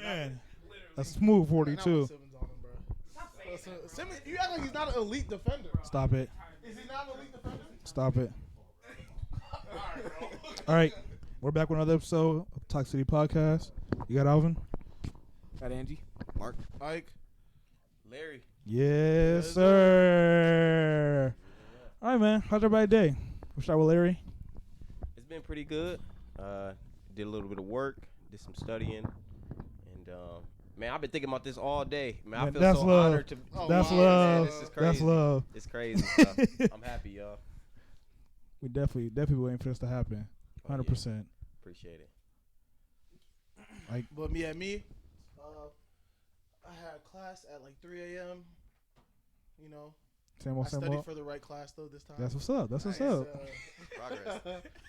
Man, a smooth 42. Simmons, you act like he's not an elite defender. Stop it. Is he not an elite defender? Stop it. Alright, bro. All right. We're back with another episode of Talk City Podcast. You got Alvin? Got Angie. Mark. Ike. Larry. Yes, sir. All right, man. How's everybody's day? We'll start with Larry. It's been pretty good. Did a little bit of work, did some studying, and man, I've been thinking about this all day. Man, I feel that's so love. honored to. That's man, love. this is crazy. That's love. It's crazy. I'm happy, y'all. We definitely waiting for this to happen. 100%. Yeah. Appreciate it. But me, I had class at like 3 a.m. You know, I studied for the right class though this time. That's what's up. That's what's up. Progress.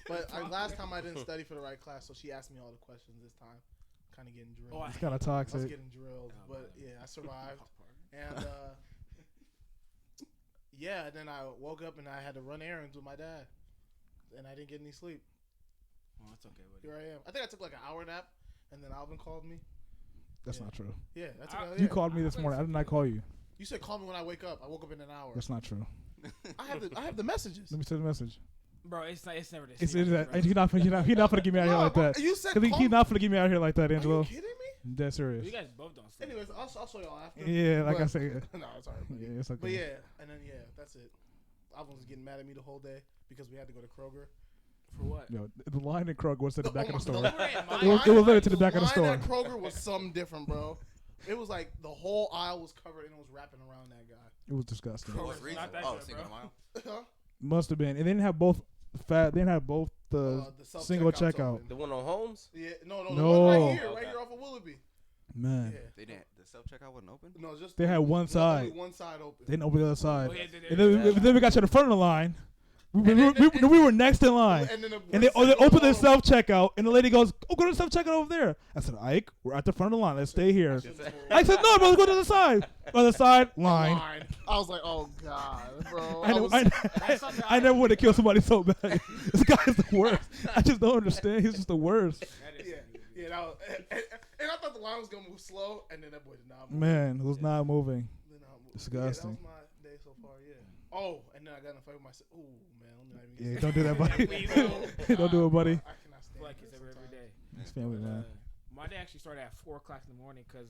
But last time I didn't study for the right class, so she asked me all the questions this time. Kind of getting drilled. It's kind of I was toxic. getting drilled, but yeah, I survived. And yeah, then I woke up and I had to run errands with my dad, and I didn't get any sleep. Oh, that's okay. Buddy. Here I am. I think I took like an hour nap, and then Alvin called me. That's not true. Yeah, that's You called me this morning. I did not call you. You said call me when I wake up. I woke up in an hour. That's not true. I have the messages. Let me send the message. Bro, it's never this. He's not finna get me out here like that. You said He's not finna get me out here like that, Angelo. Are you kidding me? Dead serious. You guys both don't sleep. Anyways, I'll show y'all after. Yeah, like I said. No, it's alright. Yeah, it's okay. But yeah, and then that's it. Alvin was getting mad at me the whole day because we had to go to Kroger. For what? Yo, the line in Kroger was to the back of the store. It was literally to the back of the store. The line at Kroger was something different, bro. It was like the whole aisle was covered and it was wrapping around that guy. It was disgusting. What's reason? Cinco De Mayo. Huh? Must have been. And they didn't have both They didn't have both the single checkout. Open. The one on Holmes? Yeah, no. The one right here, Okay. right here off of Willoughby. Man. Yeah. They didn't. The self checkout wasn't open. No, just They had one side. Only one side open. They didn't open the other side. Oh, yeah, And then we got to the front of the line. We were next in line. And they opened the self checkout, and the lady goes, "Oh, go to the self checkout over there." I said, "Ike, we're at the front of the line. Let's stay here." I said, "No, bro, let's go to the side." Other side line. I was like, "Oh God, bro." I never would have killed somebody so bad. This guy is the worst. I just don't understand. He's just the worst. Yeah. That was, and I thought the line was gonna move slow, and then that boy did not move. Man, it was not moving. Disgusting. Yeah, that was my day so far. Yeah. Oh, and then I got in a fight with myself. Ooh, man. Yeah, don't do that, buddy. Don't do it, buddy. I cannot stand Like it's every day. It's family, man. My day actually started at 4 o'clock in the morning because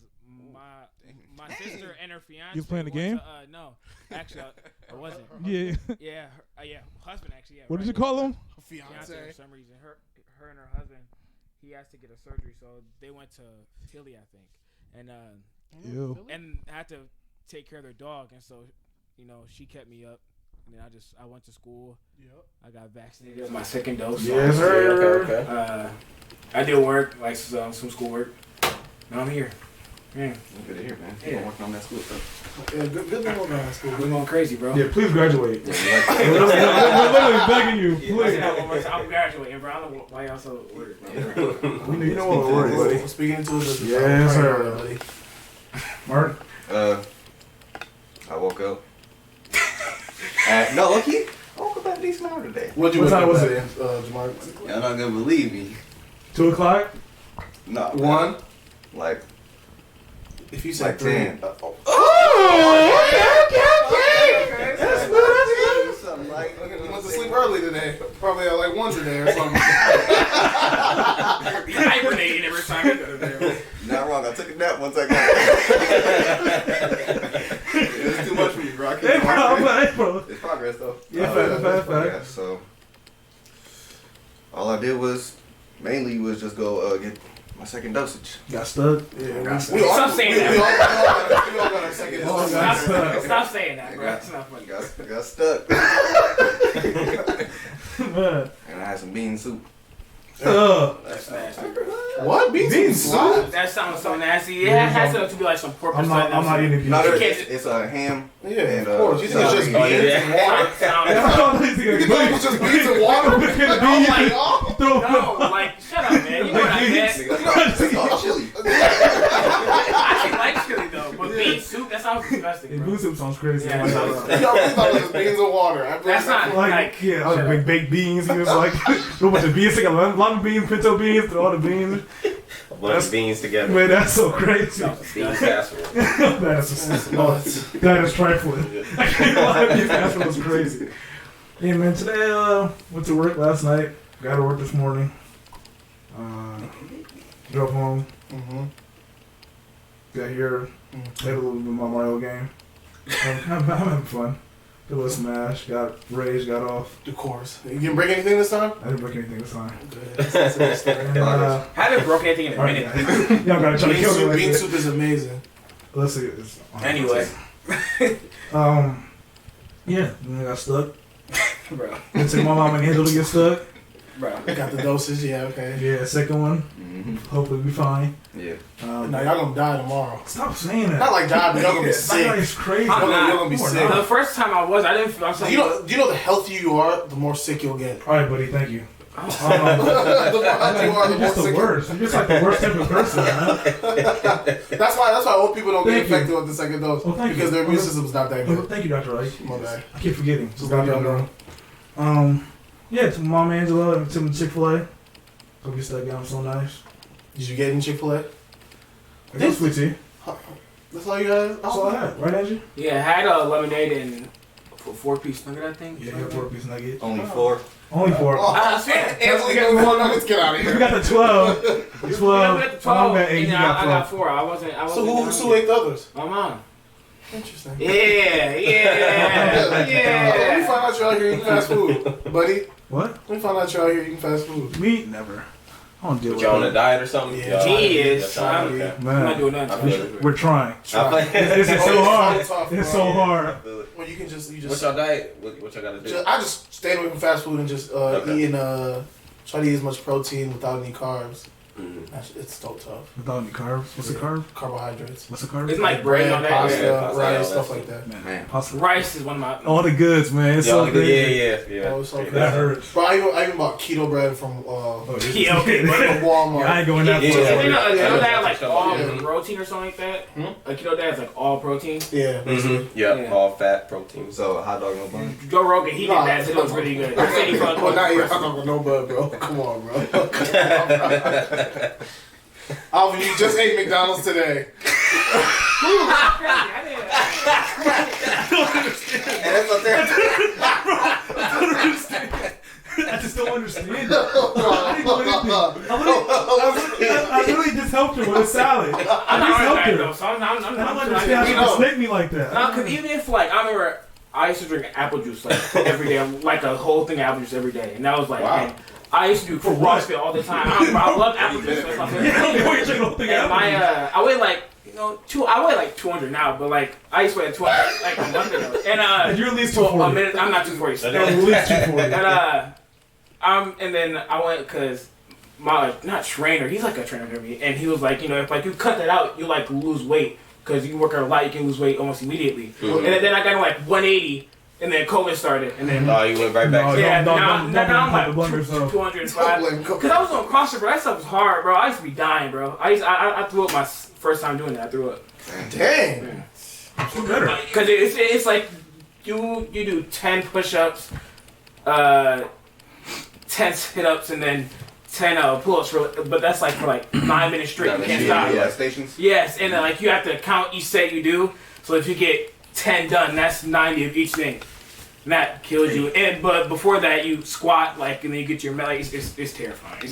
my sister and her fiance. You was playing the game? No, actually, I wasn't. Yeah. Yeah, husband actually. Yeah. What did you call him? Fiance for some reason. Her and her husband, he has to get a surgery, so they went to Philly, I think, and and had to take care of their dog, and so she kept me up. And then I went to school. Yep. I got vaccinated. It was my second dose. Yes, sir. Okay. I did work, like some school work. Now I'm here. Yeah. Good to hear, man. Yeah. Working on that school stuff. Yeah, good thing on that school. We're going crazy, bro. Yeah, please graduate. We're literally begging you. Please. I'm graduating, bro. I don't know why y'all so worried. You know what we're worried, buddy. Speaking to the yes, sir. Buddy. Mark? I woke up. No, look, I woke up at a decent hour today. What time was it, Jamar? Y'all not gonna believe me. 2 o'clock? No. 1? Like, if you said like 10. 10. Okay. That's good. Something like. You went to sleep early today. Probably at like 1 today or something. You're hibernating every time you go to bed. Not wrong. I took a nap once I got it was too much for you, bro. It's progress, though. Yeah, fact. So, all I did was just go get my second dosage. Got stuck? Yeah. Stop saying that. We all got our second dosage. Stop saying that, bro. It's not funny. Got stuck. And I had some bean soup. That's nasty. What? Bean soup? That sounds so nasty. It has to be like some pork. I'm not eating bean soup. It's a ham. Yeah, and, of course. You think it's just beans and water? You think it was just beans and water? No, like, shut up, man. You know what I meant. It's chili. I actually like chili, though. But bean soup, that sounds disgusting, bro. Bean soup sounds crazy. Yeah, Y'all really thought it was just beans and water. That's not like... Yeah, I was baked beans. He was like, a bunch of beans. Like a lot of beans, pinto beans, through all the beans. A bunch of beans together. Man, that's so crazy. Bean casserole. That is trifling. I can't lie, bean casserole was crazy. Yeah, man, today, went to work last night. Got to work this morning. Drove home. Got here. Played a little bit of my Mario game. I'm having fun. Did a little smash. Got rage. Got off. Of course. You didn't break anything this time? I didn't break anything this time. Good. Haven't broke anything in a minute. Y'all gotta try to kill me like bean that. soup is amazing. Let's see. Anyway. Yeah, I got stuck. Bro. It took my mom and Angel to get stuck. Bro. Got the dosage, yeah, okay. Yeah, second one. Hopefully we fine. Yeah. No, y'all gonna die tomorrow. Stop saying that. Not like die, but y'all gonna be sick. It's crazy. I'm not. You're gonna be sick. The first time I didn't feel. Do you know the healthier you are, the more sick you'll get. All right, buddy. Thank you. The more healthy you are, the You're more just the sick. worst. You're just like the worst type of person, man. That's why old people don't get Thank you. infected with the second dose because their immune system's not that good. Thank you, Dr. Wright. My bad. I keep forgetting. Just got y'all know. Yeah, to Mom Angela and to Chick-fil-A. Hope you stuck down so nice. Did you get in Chick-fil-A? I got sweet tea. That's all you had? That's all I had. Right, Angie? Yeah, I had a lemonade and a 4-piece nugget, I think. Yeah, 4-piece nugget. Only 4. Only 4. I swear. Angela, you got 4 nuggets? Get out of You here. got the 12. 12. We got the 12. Got 8, And you I got 12. got 4. I wasn't. So who ate the others? My mom. Interesting. Yeah. Let me find out you're out here eating fast food, buddy. What? Let me find out you're out here eating fast food. Me? Never. I don't deal with Y'all on a that. diet or something? Yeah. He is. That's all right, okay. I'm not Man, doing nothing. we're trying. It's It's so hard. It's so hard. Well, you just. What's y'all diet? What y'all gotta do? I just stay away from fast food and just eating. Try to eat as much protein without any carbs. It's so tough. Without any carbs? What's a carb? Carbohydrates. What's a carb? It's like bread on that. Pasta, Yeah, rice, pasta, stuff all like that. Man. Pasta. Rice is one of my. All the goods, man. It's so good. Yeah. Oh, it's so good. That hurts. Bro, I even bought keto bread from Yeah, okay, from Walmart. I ain't going that Yeah. far. You know, a keto diet Yeah. like all Yeah. protein or something like that. A keto diet is like all protein. Yeah. Yeah, Yeah. all fat, protein. So, hot dog, no bun? Joe Rogan, he did that. So it was really good. I said he fucked Well, now you're with talking about no bud, bro. Come on, bro. Alvin, you just ate McDonald's today. I just don't understand it. I didn't do anything. I literally just helped her with a salad. I'm I just not helped that her. though, so I'm I don't understand how you snake me like that. No, because even if like I remember, I used to drink apple juice like every day, like a whole thing of apple juice every day, and that was like, man, I used to do CrossFit all the time. I love apple juice. That's my favorite. Yeah, you're drinking the whole thing And out. my I weigh like I weigh like 200 now, but like I used to weigh 200 like a month ago. And you're at least so 240. a minute, I'm not 240. You're at least 240. And then I went because my not trainer, he's like a trainer to me, and he was like, if like you cut that out, you like lose weight because you work out a lot, you can lose weight almost immediately. And then I got to like 180, and then COVID started, and then Oh, you went right back to yeah, don't now I'm like blame yourself. 205. Because I was doing CrossFit, bro. That stuff was hard, bro. I used to be dying, bro. I threw up my first time doing that. I threw up. Dang. You're better. Because it's like you do 10 push-ups, 10 sit-ups, and then 10 pull-ups, but that's like for like 9 minutes straight. You can't stop. Yeah, stations? Yes, and then like you have to count each set you do. So if you get 10 done, that's 90 of each thing. And that kills you. But before that, you squat, like, and then you get your melody. It's terrifying.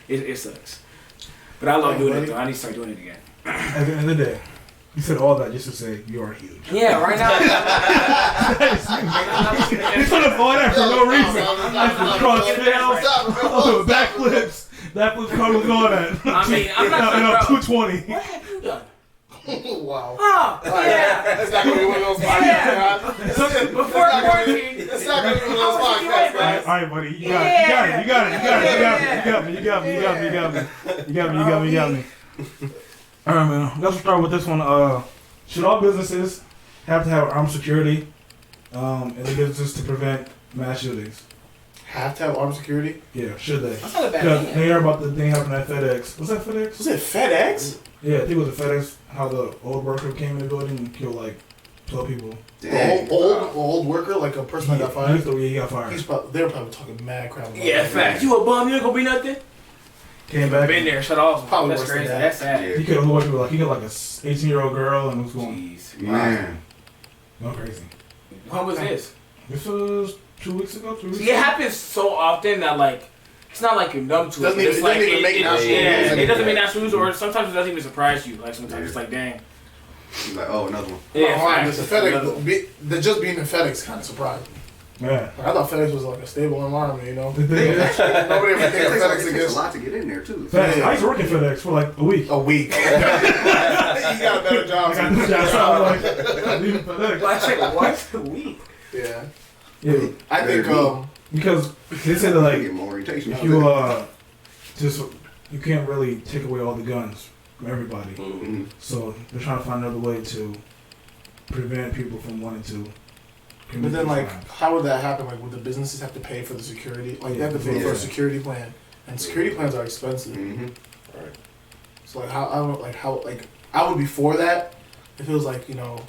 It sucks. But I love doing it, though. I need to start doing it again. At the end of the day, you said all that just to say you are huge. Yeah, right now. You could have all that for no reason. Cross fails, backflips, cartwheels, all that. I mean, I'm not and bro. I'm 220. What have you done? Wow. Oh, yeah. That's not going to be one of those podcasts, guys. Before quarantine. It's not going to be one of those podcasts, guys. All right, buddy. You got it. You got me. All right, man. Let's start with this one. Should all businesses have to have armed security in the business to prevent mass shootings? Have to have armed security? Yeah, should they? That's not a bad Because thing. they heard about the thing happening at FedEx. Was that FedEx? Was it FedEx? Yeah, I think it was a FedEx. How the old worker came in the building and killed like 12 people. Old worker, like a person that got fired? Yeah, he got fired. They were probably talking mad crap about Yeah, that. fact. You a bum, you ain't gonna be nothing? Came back. Been there, shut off. Probably That's worse than crazy. that. That's sad. He could have worked with he got like a 18-year-old girl and was going. Jeez. Man. Going crazy. When was this? This was 2 weeks ago. 3 weeks See, ago. it happens so often that like it's not like you're numb to it. Doesn't But it's even- like doesn't even make national news it doesn't anymore. make national news, or sometimes it doesn't even surprise you. Like sometimes it's like, dang. He's like, oh, another one. Yeah, The facts. FedEx, just being in FedEx kind of surprised me. Man. I thought FedEx was like a stable environment, you know. The thing is, Nobody ever think of FedEx It takes a against lot to get in there, too. FedEx, I used to work at FedEx for like a week. a week. You got a better job. I got this job, so I was like, I'm leaving FedEx. Like, what? A week? Yeah. Yeah, I think because they said that like Get more orientation. if you just you can't really take away all the guns from everybody. Mhm. So they're trying to find another way to prevent people from wanting to commit but then these like crimes. how would that happen? Like would the businesses have to pay for the security? Like they have to pay for Yeah. a security plan. And security plans are expensive. Mhm. So like how I would be for that if it was like, you know,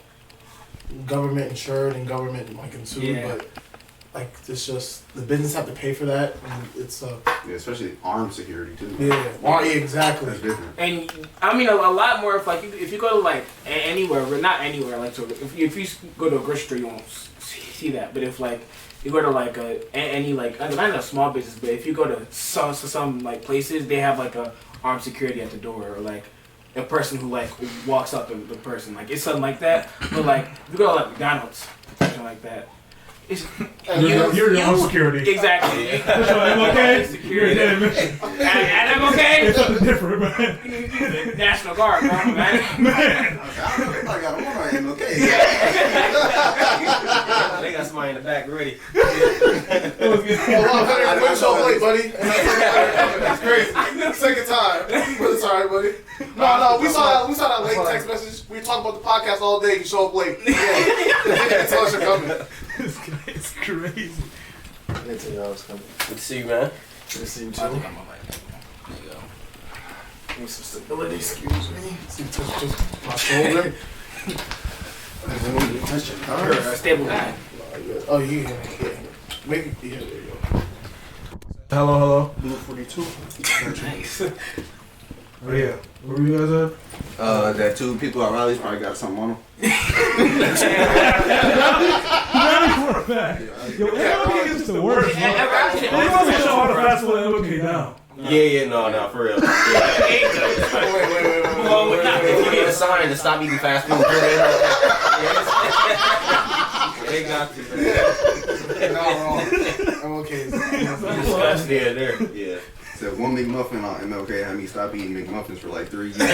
government insured and government like insured, Yeah. but like it's just the business have to pay for that and it's Yeah, especially armed security, too. yeah, exactly. That's different. And I mean a lot more if you go to like anywhere, but not anywhere. Like so if you go to a grocery store, you won't see that. But if like you go to like any like not a small business, but if you go to some like places, they have like a armed security at the door, or like a person who like walks up and the person like it's something like that. But like if you go to like McDonald's, something like that. It's, You're your own security. Exactly. That's why I'm okay. Security. You're a dead mission. And I'm okay. It's something different, man. National Guard, bro, man. Man. I got one on him, okay. They got somebody in the back ready. We're so late, buddy. That's crazy. Second time. But it's alright, buddy. No, we saw that late text message. We talked about the podcast all day. You show up late. Yeah. Tell us you're coming. This guy is crazy. I didn't tell you I was coming. Good to see you, man. Good to see you I too. think I'm on my There you go. Need some stability. Excuse me. See, just my shoulder. I don't need to touch your You're car. a stable guy. Oh, yeah. Maybe. Yeah, there you go. Hello. Blue 42. Nice. Oh yeah. Where were you guys at? That two people at Riley's probably got something on them. For a fact. Yo, MLK is the worst. Yeah, man. actually, They probably show all the fast food MLK now. Yeah, no, for real. Yeah. Wait. Well, we're not- If you get a sign to stop eating fast food, they got you. Not wrong. I'm okay. Yeah, there. Yeah. Said one McMuffin on MLK had me stop eating McMuffins for like 3 years. No,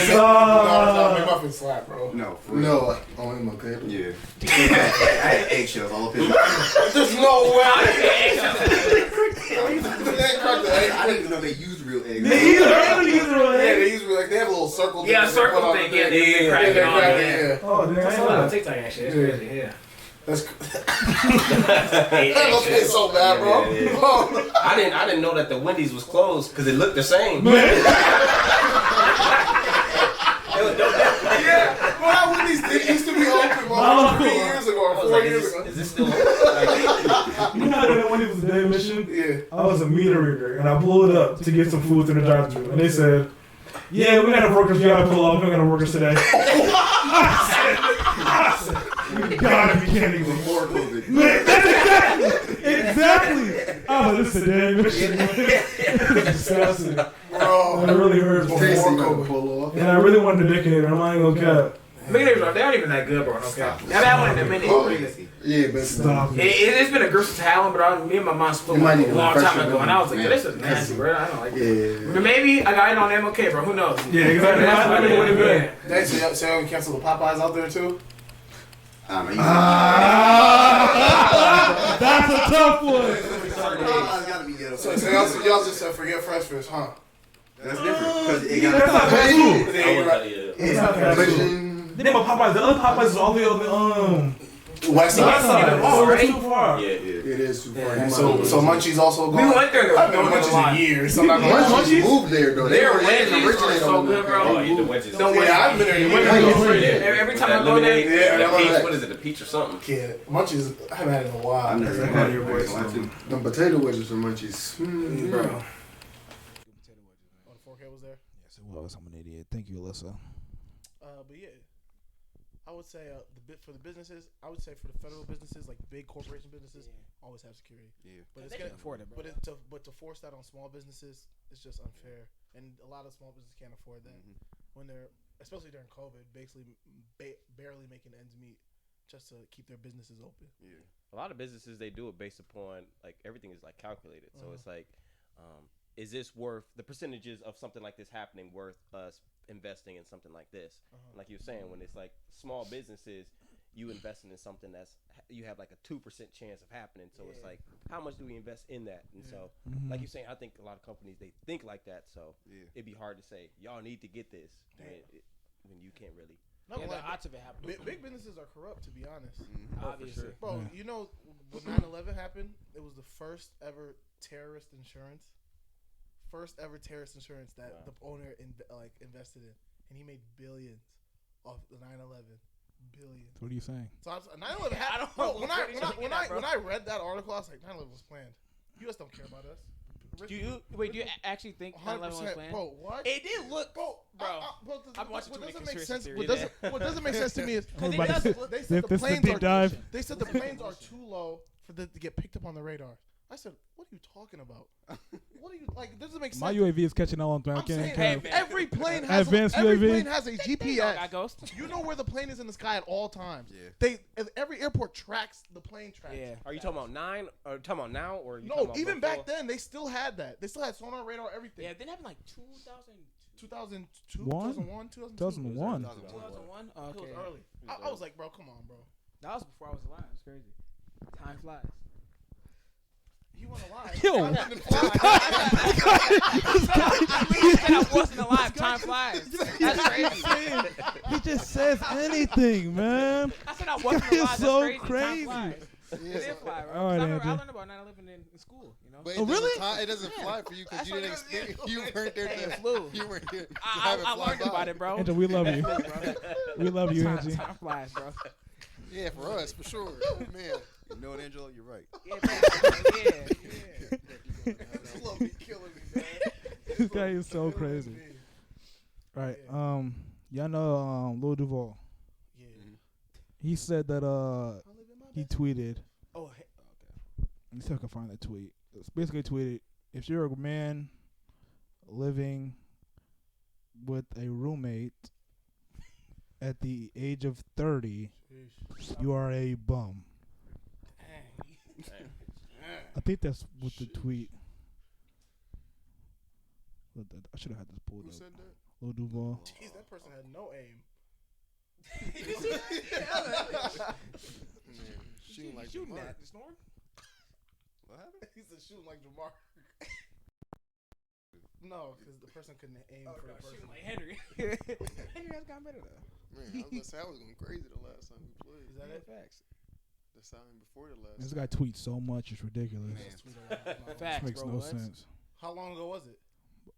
McMuffin slap, bro. No, for real. No, on him, okay? Yeah. I had eggshells all up in my There's no way. I didn't even know they used real eggs. Me either. I don't either. Yeah, Man. they usually like they have a little circle. Yeah, thing circle they put on thing. the Yeah, thing. they crack it on. crack Yeah. it, yeah. Oh, damn. That's a lot on TikTok actually. That's crazy. Yeah. That's that looks so bad, bro. Yeah, I didn't know that the Wendy's was closed because it looked the same. Man. Yeah, well, that Wendy's thing used to be open, bro. 3 years ago or I was 4 like, years ago. is this still open? You know how when it was a day mission? Yeah. I was a meter reader and I blew it up to get some food to the drive-thru, and they said, "Yeah, we got workers. You gotta pull off. We got workers today." I said, "You gotta be kidding me!" Before COVID. Man, that's exactly. I was like, "This is a damn mission." It's disgusting. Bro. And it really hurts. Before Tasty, you gotta COVID. pull off. And I really wanted to dictate it. I'm not even gonna cap. McNuggets are they aren't even that good, bro. Okay. Now that one in a minute. Yeah, but Stop it. It's been a gruesome talent, but me and my mom split You might one need a to long refresh time your ago, and I was like, memory. this is nasty, bro. I don't like it. yeah. But maybe I got it on MLK, bro. Who knows? Yeah, exactly. That's what it would have been. So y'all can cancel the Popeyes out there too? I don't know. That's a tough one. Popeyes gotta be ghetto. So y'all just said forget fresh fish, huh? That's different. Because it Yeah, got that's not fast food. Yeah, you're right. It's not fast food. The name of Popeyes, the other Popeyes is all the way on the West the side. west side. Oh, We're right? too far. Yeah. It is too far. Yeah, You So might- so Munchies also We going. went there. I've been Going to the Munchies line. in years. So I'm not gonna lie. Munchies moved there though. They Their were wedges are originated so on good, bro. Oh, you the wedges. Don't Yeah, I've been there. Every With time that I go there, lemonade, Yeah, the I love peach, that. what is it, the peach or something? Yeah, Munchies. I haven't had it in a while. I've never That's had not your voice, it. Them potato wedges from Munchies. bro. M.L.K. was there. Yes, it was. I'm an idiot. Thank you, Alyssa. But yeah, I would say for the businesses, I would say for the federal businesses, like big corporation businesses, always have security. Yeah. But they can afford it, bro. But to force that on small businesses, it's just unfair, and a lot of small businesses can't afford that when they're, especially during COVID, basically barely making ends meet just to keep their businesses open. Yeah. A lot of businesses, they do it based upon, like, everything is, like, calculated. So it's like, is this worth, the percentages of something like this happening worth us investing in something like this? Like you were saying, when it's, like, small businesses, you investing in something that's, you have, like, a 2% chance of happening. So it's like, how much do we invest in that? And so, like you're saying, I think a lot of companies, they think like that. So it'd be hard to say, y'all need to get this when you can't really. No, the odds of it happening. Big businesses are corrupt, to be honest. Obviously. Bro, you know, when 9/11 happened, it was the first ever terrorist insurance. First ever terrorist insurance that the owner invested in, and he made billions off the 9/11. Billions. What are you saying? So 9/11 happened. Bro, when I read that article, I was like, 9/11 was planned. U.S. don't care about us. Do you actually think 9/11 was planned? Bro, what? It did look, bro. I've watched too many conspiracy theories. What doesn't make sense to me is they said This is the deep dive. They said the planes are too low for them to get picked up on the radar. I said, what are you talking about? What are you like? It doesn't make sense. My UAV is catching on. I'm saying, every plane has Advanced every UAV. plane has a GPS. Ghost. You know where the plane is in the sky at all times. Yeah. Every airport tracks the plane tracks. Yeah. Are you talking about 9? Or talking about now? Or you No, talking about even before? back then they still had that. They still had sonar, radar, everything. Yeah, didn't happen like 2002. 2002, One? 2001, 2002. 2001. 2001. Oh, It okay. was early. I was like, bro, come on, bro. That was before I was alive. It's crazy. Time flies. He wasn't alive. Yo. Time didn't fly. I said I wasn't alive. Time flies. That's crazy. He just says anything, man. I said I wasn't It's alive. so That's crazy. crazy. Time flies. It did fly, bro. All right, I Andrew. learned about 9/11 in school. You know. But Oh, really? It doesn't fly for you because That's you what didn't it is. experience. You weren't there. Hey, it flew. You weren't there. I learned about it, bro. Andrew, we love you. We love you, Angie. Time flies, bro. Yeah, for us, for sure. Man. You know what, Angelo? You're right. Yeah, man. Yeah. Slowly killing me, man. This guy is so crazy. Right. Y'all know Lil Duval. Yeah. He said that he tweeted. Oh, hey, Let me see if I can find that tweet. It's basically tweeted, if you're a man living with a roommate at the age of 30, you are a bum. I think that's what the tweet. I should have had this pulled Who up. said that? Lil Duval. Jeez, that person had no aim. Man, shooting like Shooting Jamar. that. Storm? What happened? He said shooting like Jamar. No, because the person couldn't aim for the person. Shooting like Henry. Henry has gotten better though. Man, I was gonna say I was going crazy the last time we played. Is that it? Facts. The time before the last. This guy tweets so much, it's ridiculous. Man. This Facts, makes bro. no What? sense. How long ago was it?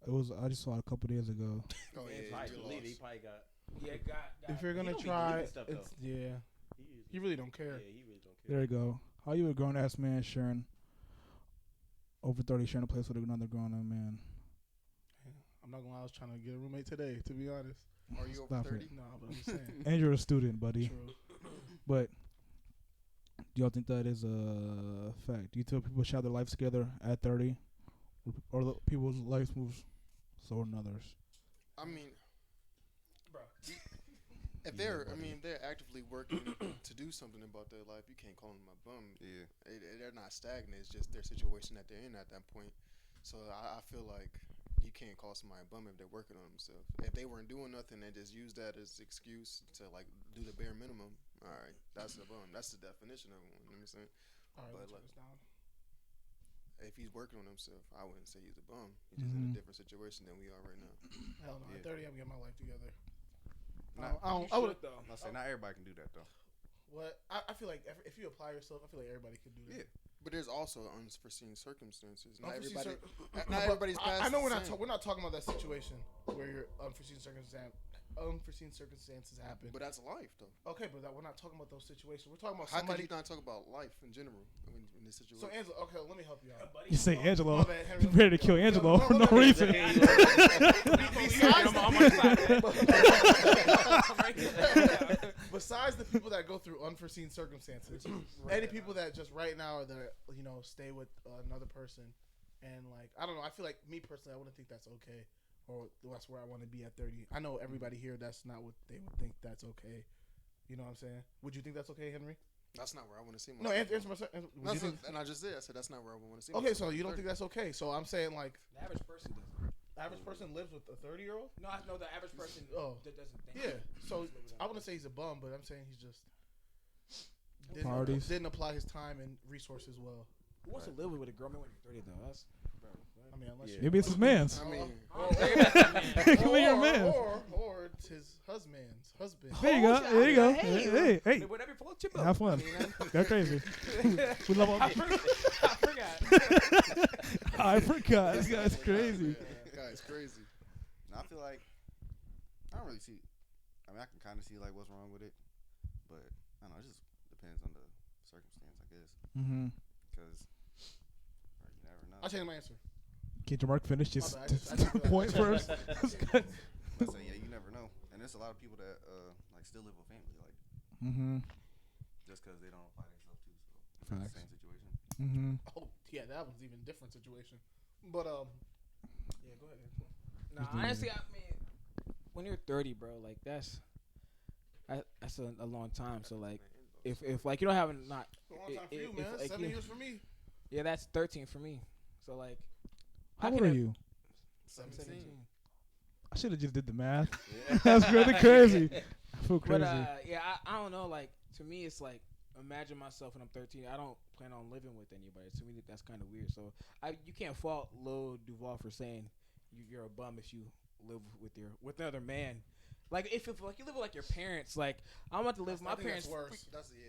It was. I just saw it a couple days ago. Oh yeah, I you believe he lost. probably got. Yeah, got. If you're He gonna don't be try, deleting stuff, though. it's yeah. He You really don't care. Yeah, he really don't care. There you go. How you a grown ass man sharing over 30 sharing a place with another grown up man? I'm not gonna lie, I was trying to get a roommate today, to be honest. Are you over Stop it. 30? No, but I'm just saying. And you're a student, buddy. True. But do y'all think that is a fact? Do you think people share their lives together at 30, or the people's lives moves slower than others? I mean, Bro. if they're actively working to do something about their life, you can't call them a bum. Yeah. They're not stagnant. It's just their situation that they're in at that point. So I feel like you can't call somebody a bum if they're working on themselves. If they weren't doing nothing and just use that as excuse to like do the bare minimum, all right, that's a bum. That's the definition of one. You know what I'm saying? All right, But, let's like, turn this down. If he's working on himself, I wouldn't say he's a bum. He's just in a different situation than we are right now. Hell no, Yeah. at 30, I'm getting my life together. Not- I would. though. I'll say not everybody can do that though. What? I feel like if you apply yourself, I feel like everybody could do that. Yeah. But there's also unforeseen circumstances. Not Unforeseen everybody's past. I know we're not talking about that situation where your unforeseen circumstances happen. But that's life, though. Okay, but we're not talking about those situations. We're talking about How somebody. could you not talk about life in general in this situation? So Angelo, okay, let me help you out. You say Angelo. My bad, Henry. You ready to kill Angelo for no reason. Besides the people that go through unforeseen circumstances, any people that just right now are there, stay with another person, and like I don't know, I feel like me personally, I wouldn't think that's okay, or that's where I want to be at 30. I know everybody here, that's not what they would think that's okay. You know what I'm saying? Would you think that's okay, Henry? That's not where I want to see myself. No, answer my question. And I just did. I said that's not where I want to see Okay, myself. so you don't think that's okay? So I'm saying like The average person doesn't. average person lives with a 30-year-old. No, I know the average person doesn't think. Yeah. So I wouldn't say he's a bum, but I'm saying he's just Parties. didn't apply his time and resources well. Who wants to live with a girl man when you're 30 though? That's I mean, unless Maybe it's his man's. I mean, It could be your man's. or it's his husband's husband. There you go. There you go. Hey. whatever floats your boat. Have fun. They're crazy. We love all. I forgot. I forgot. This guy's crazy. guy's crazy. I feel like I don't really see. I mean, I can kind of see like what's wrong with it, but I don't know. It just depends on the circumstance, I guess. Mm-hmm. Because you never know. I'll change my answer. Can't Mark finish just My bad. I just point first? I say you never know, and there's a lot of people that like still live with family, like just because they don't apply themselves to. So it's the same situation. Mm-hmm. Oh yeah, that was even different situation. But yeah, go ahead. No, honestly, I mean, when you're 30, bro, like that's a long time. So like, if like you don't have not A long time for you, man. like 7 years for me. Yeah, that's 13 for me. So like, How old are you? 17. I should have just did the math. That's really crazy. I feel crazy. But yeah, I don't know. Like to me, it's like imagine myself when I'm 13. I don't plan on living with anybody. To me, that's kind of weird. So you can't fault Lil Duval for saying you're a bum if you live with another man. Like if like you live with like your parents, like I'm about to live with my parents. That's worse.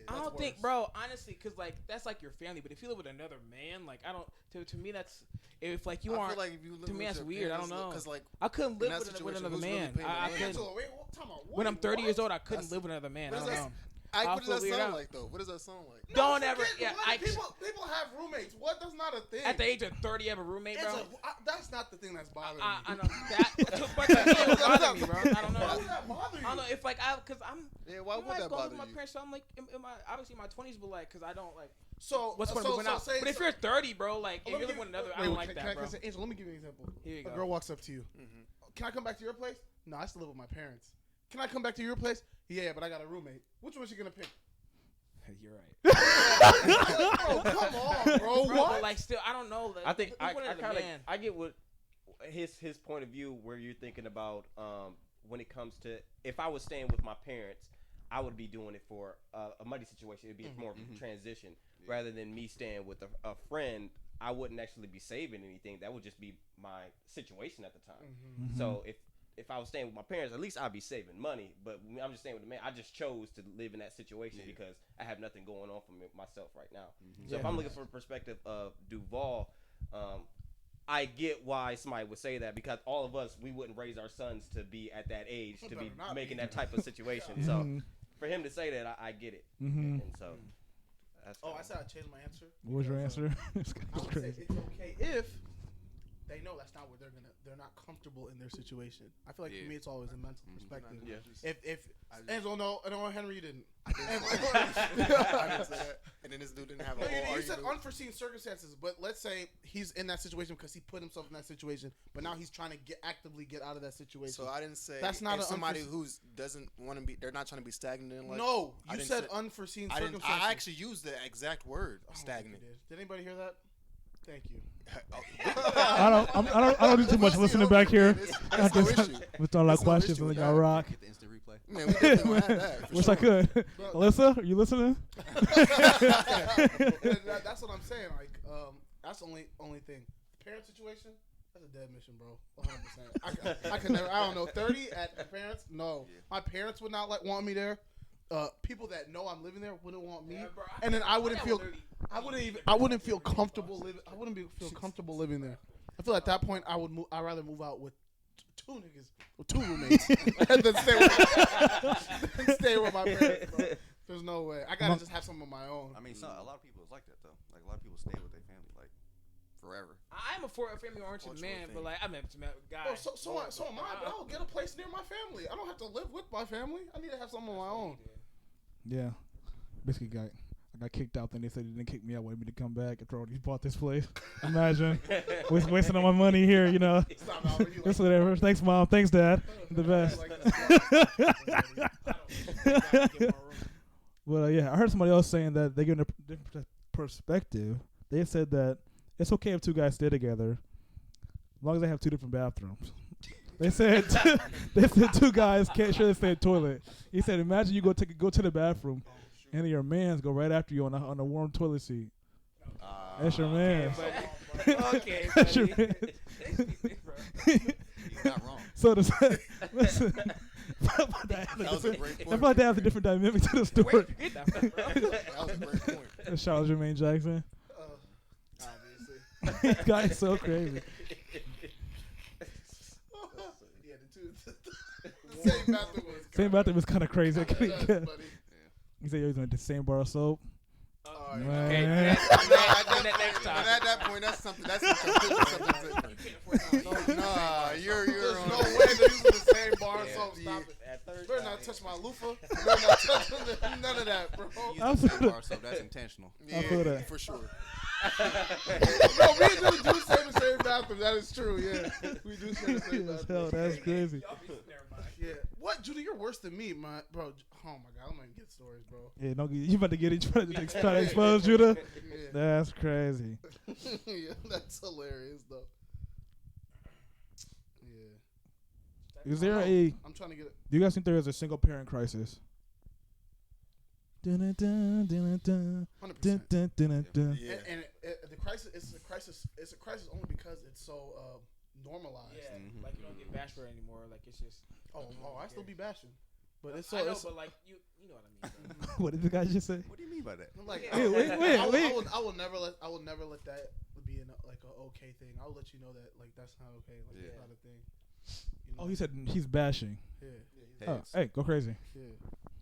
I don't think, bro, honestly, because like that's like your family. But if you live with another man, like I don't. To me, that's if like you aren't. Like if you live to me, that's weird. I don't know. Because like I couldn't live with another man. I couldn't. When I'm 30 years old, I couldn't live with another man. I don't know. What does that sound like, though? What does that sound like? No, don't ever. Yeah, people have roommates. What? That's not a thing. At the age of 30, you have a roommate, bro. That's not the thing that's bothering me. I know that. But to me, it was bothering me, bro. I don't know. Why does that bother you? I don't know if like because I'm. Yeah, why would that bother my you? parents, so I'm like in my obviously my 20s, but like because I don't like. So what's going on out? But if you're 30, bro, like if you're living with another, I don't like that, bro. Angel, let me give you an example. Here you go. A girl walks up to you. Can I come back to your place? No, I still live with my parents. Can I come back to your place? Yeah, but I got a roommate. Which one is she gonna pick? You're right. Bro, come on, bro. What? But like, still, I don't know. Like, I think I kind of I get what his point of view where you're thinking about when it comes to if I was staying with my parents, I would be doing it for a money situation. It'd be more of a transition rather than me staying with a friend. I wouldn't actually be saving anything. That would just be my situation at the time. So if I was staying with my parents, at least I'd be saving money. But I'm just staying with the man. I just chose to live in that situation because I have nothing going on for myself right now. So if I'm looking from the perspective of Duval, I get why somebody would say that because all of us, we wouldn't raise our sons to be at that age to be making that type of situation. So for him to say that, I get it. And so that's I said I changed my answer. What was your answer? It's I would say it's okay if they know that's not where they're not comfortable in their situation. I feel like for me it's always a mental perspective. If Angelo, no, Henry, you didn't. I didn't say that. And then this dude didn't have a whole You argument. said unforeseen circumstances, but let's say he's in that situation because he put himself in that situation, but now he's trying to actively get out of that situation. So I didn't say that's not somebody who doesn't want to be. They're not trying to be stagnant in life. No, you said unforeseen circumstances. I actually used the exact word stagnant. Did anybody hear that? Thank you. I don't do too much listening back here. That's no issue. We throw a lot of questions and we got rock. Get the instant replay. Man, we definitely had that. Wish I could. Alyssa, are you listening? That's what I'm saying. Like, that's the only thing. Parent situation, that's a dead mission, bro. 100%. I could never. I don't know. 30 at the parents? No, my parents would not want me there. people that know I'm living there wouldn't want me, and then I wouldn't feel comfortable living. I wouldn't feel comfortable living there. I feel at that point I'd rather move out with two niggas or two roommates and then stay with my parents, bro. There's no way. I gotta just have some of my own. I mean, a lot of people is like that though. Like a lot of people stay with their family like forever. I'm a family-oriented man, but like I met guys. So am I. But I'll get a place near my family. I don't have to live with my family. I need to have some of my own. Yeah, basically I got kicked out. Then they said they didn't kick me out. Wanted me to come back after already bought this place. Imagine wasting all my money here. You know, it's whatever. Thanks, mom. Thanks, dad. The best. But yeah, I heard somebody else saying that they get a different perspective. They said that it's okay if two guys stay together, as long as they have two different bathrooms. They said two guys can't share the same toilet. He said, imagine you go to the bathroom, and your man's go right after you on a warm toilet seat. That's your man. Okay, That's your man. You're not wrong. So listen. I feel like they have a different dynamic to the story. That was a great point. Shout out Jermaine Jackson. Obviously. This guy is so crazy. Yeah, the same bathroom was kind of crazy. He He said he was in the same bar of soap. Man. Okay, next time. But at that point, that's completely something different. Nah, you're There's on. no way they're using the same bar, so stop it. At third Better guy. not touch my loofah. Better not touch none of that, bro. You use the same bar soap. That's intentional. Yeah, I feel that. for sure. No, we do stay in the same bathroom. That is true, yeah. We do stay in the same Hell, bathroom. that's crazy. Yeah. What, Judy? You're worse than me, man. Bro. Oh, my God. I'm not even get stories, bro. Yeah, you about to get it. Try to expose Judah. Yeah. That's crazy. Yeah, that's hilarious, though. Yeah. Is there a? I'm trying to get it. Do you guys think there is a single parent crisis? Dun, dun, dun, dun, 100%. dun, dun, dun, dun. Yeah. And the crisis is a crisis. It's a crisis only because it's so normalized. Yeah, Mhm. like you don't get bashed for it anymore. Like it's just. Oh, I still be bashing, but it's so. I know, It's, but like you know what I mean. Bro. What did the guy just say? What do you mean by that? I'm like, Wait, I will never let that be an okay thing. I'll let you know that like that's not okay. Like Yeah. it's not a thing. You know? Oh, he said he's bashing. Yeah. Oh, hey, go crazy. Yeah.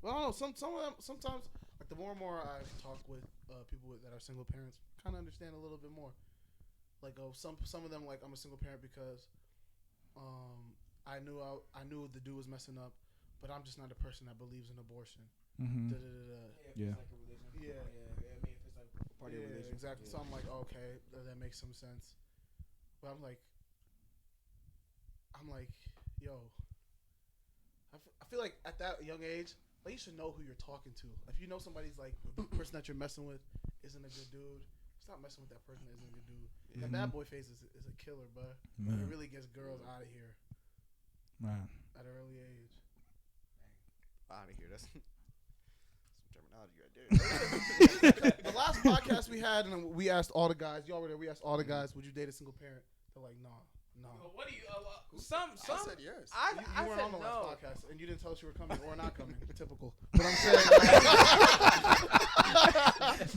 Well, I don't know. Some of them sometimes like the more and more I talk with people that are single parents, kind of understand a little bit more. Like some of them like I'm a single parent because I knew the dude was messing up, but I'm just not a person that believes in abortion. Mm-hmm. Yeah. Yeah. I mean, if it's like a part of the relationship. Exactly. So I'm like, okay, that makes some sense. But I'm like, yo, I feel like at that young age, like you should know who you're talking to. If you know somebody's like the person that you're messing with isn't a good dude, stop messing with that person that isn't a good dude. Yeah. That bad boy face is a killer, bro. Man. It really gets girls out of here Man. at an early age. Out of here. That's some terminology right there. The last podcast we had, and we asked all the guys. Y'all were there. We asked all the guys, "Would you date a single parent?" They're like, "Nah." What do you? Some. I said yes. I You weren't said on the no. last podcast, and you didn't tell us you were coming or not coming. Typical. But I'm saying,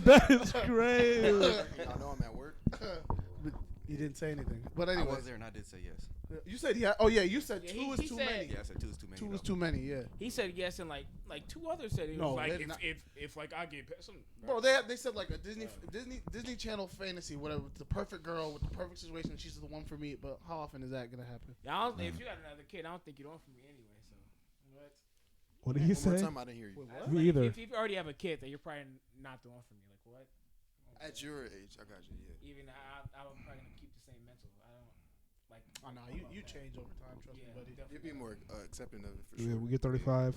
That is crazy. I know I'm at work. but you didn't say anything. But I anyway, was there and I did say yes. you said yeah. Oh yeah, you said Yeah, two he is too said- many. Yeah, I said two is too many. Two though. is too many. Yeah. He said yes, and like two others said it was No, like they're not. if like I get some. Bro, they said like a Disney Channel fantasy, whatever, the perfect girl with the perfect situation. She's the one for me. But how often is that gonna happen? Yeah, I don't, if you got another kid, I don't think you're on for me anyway. So what? What did he One more say? time, I didn't hear you. Wait, I what? was Me like, either. If you already have a kid, then you're probably not the one for me. Like what? At your age, I got you. Yeah. Even I'm probably gonna keep the same mental. I don't like. Oh no, you change over time. Trust me, buddy. definitely. You'd be more accepting of it for Yeah, sure. we get 35.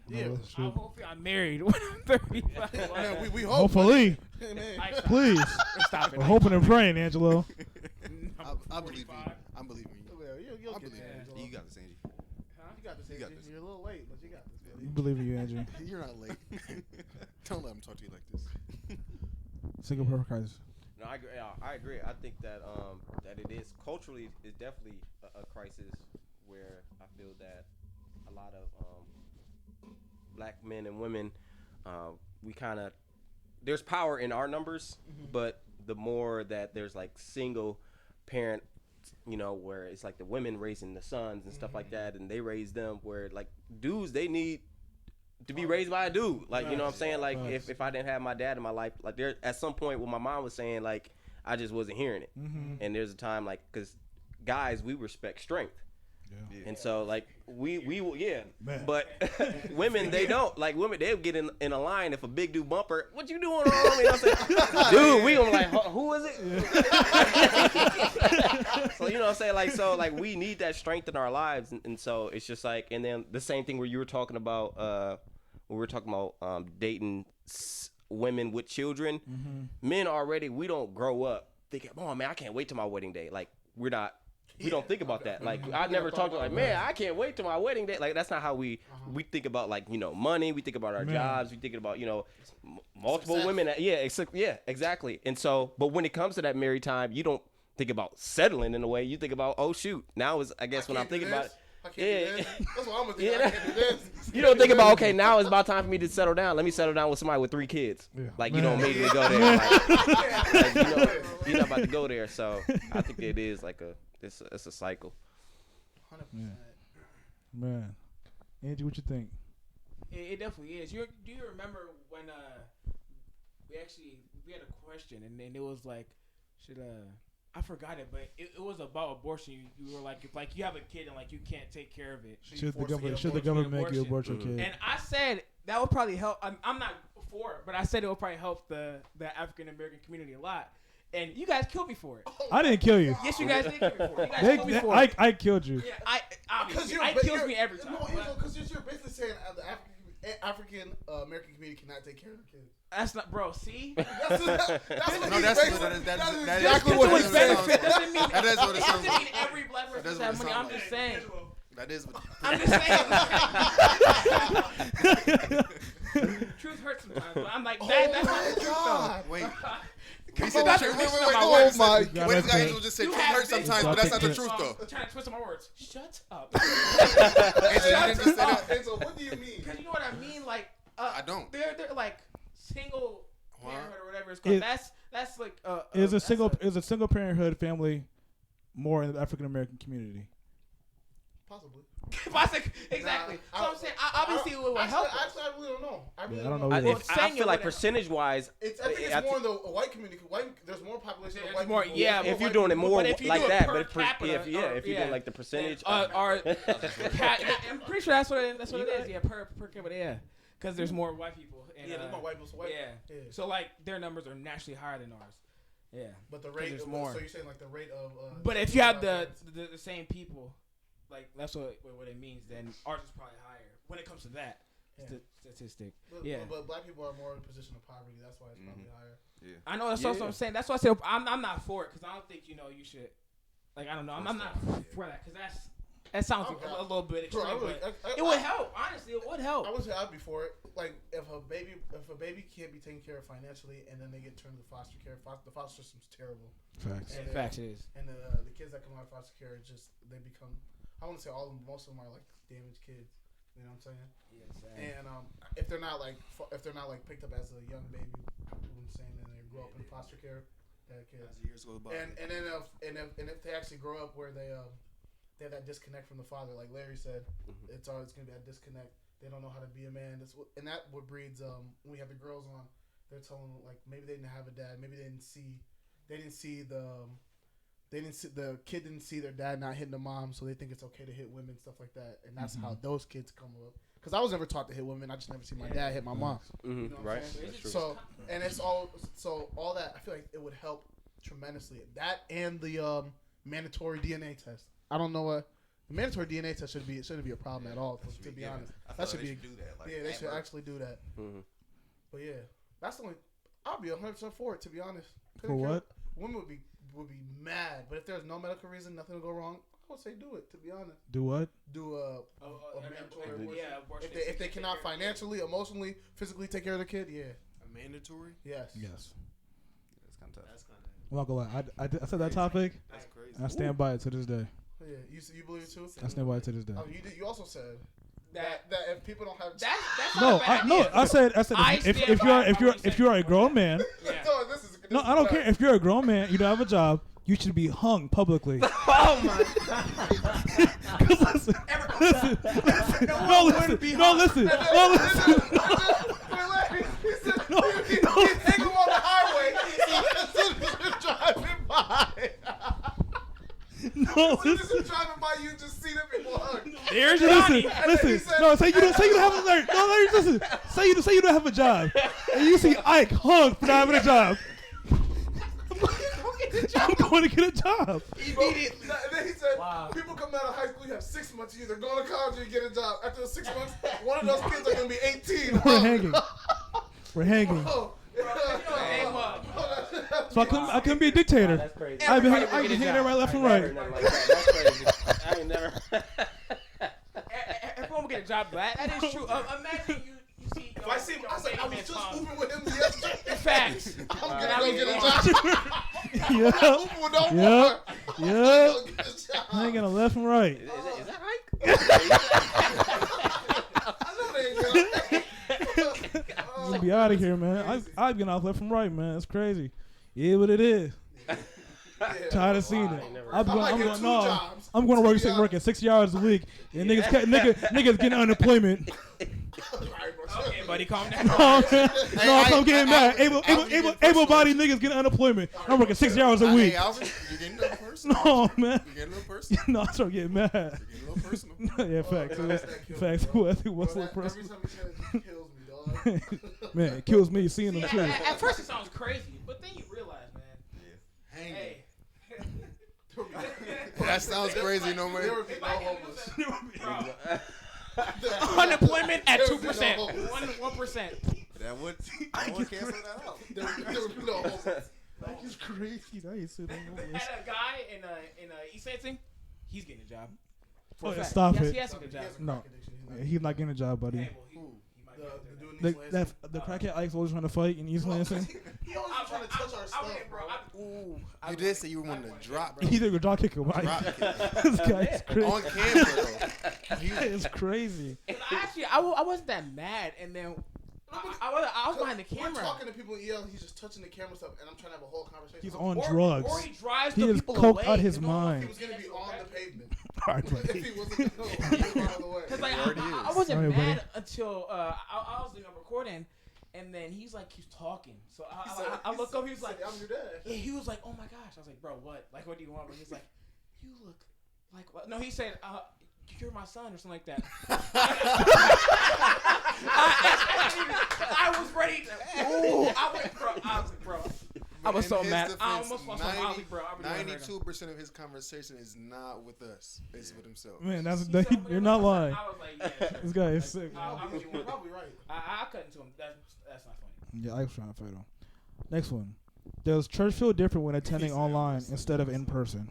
Yeah. No, that's true. Hopefully I'm married when I'm 35. Man, we hope. Hopefully, Man. please. Stop it. We're hoping and praying, Angelo. I believe you. I'm believing you. Yeah, you'll I get believe there, it. Angelo. You got this, Angie. You got this, You got Angie. this. You're a little late, but you got this, buddy. We believe in you, Andrew. You're not late. Don't let him talk to you like this. Single parent crisis. No, I agree. I agree. I think that that it is culturally is definitely a crisis where I feel that a lot of black men and women, we kind of there's power in our numbers, but the more that there's like single parent, where it's like the women raising the sons and stuff like that, and they raise them, where like dudes, they need to be raised by a dude, like, you know what I'm saying? Like, if I didn't have my dad in my life, like there at some point when my mom was saying, like, I just wasn't hearing it. And there's a time, like, because guys, we respect strength. Yeah. And so, like, we but women, they don't. Like, women, they'll get in a line if a big dude bumper, what you doing wrong? You know what I'm saying? Dude, we gonna be like, who is it? So, you know what I'm saying? Like, so, like, we need that strength in our lives. And so, it's just like, and then the same thing where you were talking about, dating women with children. Men already, we don't grow up thinking, oh, man, I can't wait till my wedding day. Like, we don't think about that. Like, I never talked about, like, man, I can't wait till my wedding day. Like, that's not how we think about, like, money. We think about our jobs. We think about, multiple success. Women. Yeah, exactly. And so, but when it comes to that married time, you don't think about settling in a way. You think about, oh, shoot. Now is, I guess, when I'm thinking about it. That's what I'm gonna think. I can't do this. You don't think about, okay, now it's about time for me to settle down. Let me settle down with somebody with 3 kids. Yeah. Like, you don't immediately go there. Like, you're not about to go there. So I think it is like it's a cycle. 100%. Man, Angie, what you think? It definitely is. Do you remember when we had a question and then it was like, I forgot it, but it was about abortion. You were like, if like you have a kid and like you can't take care of it, should the government make you abort your kid? And I said that would probably help. I'm not for it, but I said it would probably help the African American community a lot. And you guys killed me for it. I didn't kill you. Yes, you guys did kill me for it. You guys killed me for it. I killed you. Yeah, obviously, it kills me every time. Because you're basically saying the African American community cannot take care of their kids. That's not, bro. See, that's exactly what it says. That is what it sounds like. It doesn't mean every black person has money. I'm just saying. That is what. I'm just saying. Truth hurts sometimes, but I'm like, that's not the truth, though. Wait. He said the truth. Oh my God. What if the angel just said truth hurts sometimes, but that's not the truth, though? Trying to twist my words. Shut up. Angel, you didn't just say that. Angel, what do you mean? Because you know what I mean? Like, I don't. They're like single parenthood or whatever it's called. That's like is a single parenthood family more in the African American community? Possibly. Exactly. So I'm saying, obviously, it will help. Actually, I really don't know. I don't know. I feel like percentage-wise, I think it's more in the white community. There's more population of white people. Yeah, if you're doing it more like that, but if you're doing like the percentage, I'm pretty sure that's what it is. Yeah, per capita. Yeah, because there's more white people. There's more white people. Yeah. So like their numbers are naturally higher than ours. Yeah. But the rate is more. So you're saying like the rate of. But if you have the same people. Like that's what it means. Then ours is probably higher when it comes to that statistic. But black people are more in a position of poverty. That's why it's probably higher. Yeah. I know. That's what I'm saying. That's why I said I'm not for it because I don't think you should. Like I don't know. I'm not for that because that sounds a little bit extreme. It would help. Honestly, it would help. I would say I'd be for it. Like if a baby can't be taken care of financially and then they get turned to foster care, the foster system's terrible. Facts. Facts it is. And the kids that come out of foster care they become. I wouldn't say all of them. Most of them are like damaged kids. You know what I'm saying? Yeah. And if they're not like picked up as a young baby, you know what I'm saying, and they grow up in foster care, that kids. As the years go by. And then if they actually grow up where they have that disconnect from the father, like Larry said, it's always gonna be that disconnect. They don't know how to be a man. And that what breeds. When we have the girls on, they're telling them like maybe they didn't have a dad. Maybe the kid didn't see their dad not hitting the mom, so they think it's okay to hit women, stuff like that, and that's how those kids come up. Because I was never taught to hit women, I just never seen my dad hit my mom. You know what I'm saying? That's true. So it's all that I feel like it would help tremendously. That and the mandatory DNA test. I don't know what the mandatory DNA test should be. It shouldn't be a problem at all. To be honest, that should be. Do that. Like, they should actually do that. But yeah, that's the only. I'll be 100% for it. To be honest. For what? Women would be mad, but if there's no medical reason, nothing will go wrong, I would say do it. To be honest, do what? Do a mandatory abortion. If they cannot financially, emotionally, physically take care of the kid, a mandatory. Yes. That's kind of tough. I'm not gonna lie. I said that topic. That's crazy. I stand by it to this day. Yeah, you believe it too? I stand by it to this day. You also said that if people don't have that's No, not a bad idea. I said I if stand by if you're a grown man. No, this is I don't care if you're a grown man. You don't have a job. You should be hung publicly. Oh my God. listen. No, listen. He's hanging on the highway. He's driving by. No, As soon as driving by, you just see them people hug. There's Johnny. Listen. No, say you don't have a Larry. No, Larry, listen. Say you don't have a job, and you see Ike hung for not having a job. I'm going to get a job. Immediately. And then he said, people come out of high school, you have 6 months. You either go to college or you get a job. After the 6 months, one of those kids are going to be 18. We're hanging. Oh. So I couldn't be a dictator. That's crazy. I've been hanging there right, left, and right. That's crazy. I ain't never. Everyone will get a job. That is true. Imagine you see. If I see him, I was just hooping with him yesterday. Facts. I'm going to go get a job. Yeah. Hanging left and right. Is that Ike? I know they ain't I'm gonna be out of here, man. I've been off left and right, man. It's crazy. Yeah, what it is. Tired of seeing it. I'm going to work at 60 hours a week, and niggas getting unemployment. Okay, buddy, calm down. I'm getting mad. Able-bodied niggas getting unemployment. I'm working 60 hours a week. Hey, Alvin, you getting a little personal? No, man. You getting a little personal? No, I start getting mad. You're getting a little personal. Yeah, facts. What's a little Every personal? time he says it, it kills me, dog. Man, it kills me seeing them too. At first it sounds crazy, but then you realize, man. Hanging. Hey. That sounds crazy, no man. There would be no homeless. Unemployment at 2%. 1%. That would cancel that out. There would be no homeless. That's crazy. I ain't seen that. Had a guy in East Lansing, he's getting a job. Oh, yeah, stop it. He has a good job. No, he's not getting a job, buddy. Hey, well, he might get a job. That's the crackhead Ike's always trying to fight in East Lansing. He always trying to touch our stuff, bro. You did say you were wanting to drop. He's either a dog kicker, right? Drop kick. This guy is crazy. On camera, though. That is crazy. I wasn't that mad, and then I was behind the We're camera. talking to people in EL, he's just touching the camera stuff, and I'm trying to have a whole conversation. He's on Or drugs. he drives He the is people coked away. out his He mind. was going to be on the pavement. All right, If buddy. he wasn't going to go out of the way. Cause like already I is. wasn't All right, mad buddy. until I was recording, and then he's talking. So I look up. He was like, "I'm your dad." yeah. He was like, oh my gosh. I was like, bro, what? Like, what do you want? But he's like, you look like what? No, he said, you're my son or something like that. I was ready to. Ooh, I was like, bro. I was so mad. I almost lost my Molly, bro. 92% of his conversation is not with us. It's with himself. Man, you're not lying. I was like, yeah, This guy is sick. You're probably right. I cut into him. That's not funny. Yeah, I was trying to fight him. Next one. Does church feel different when attending online instead of in person?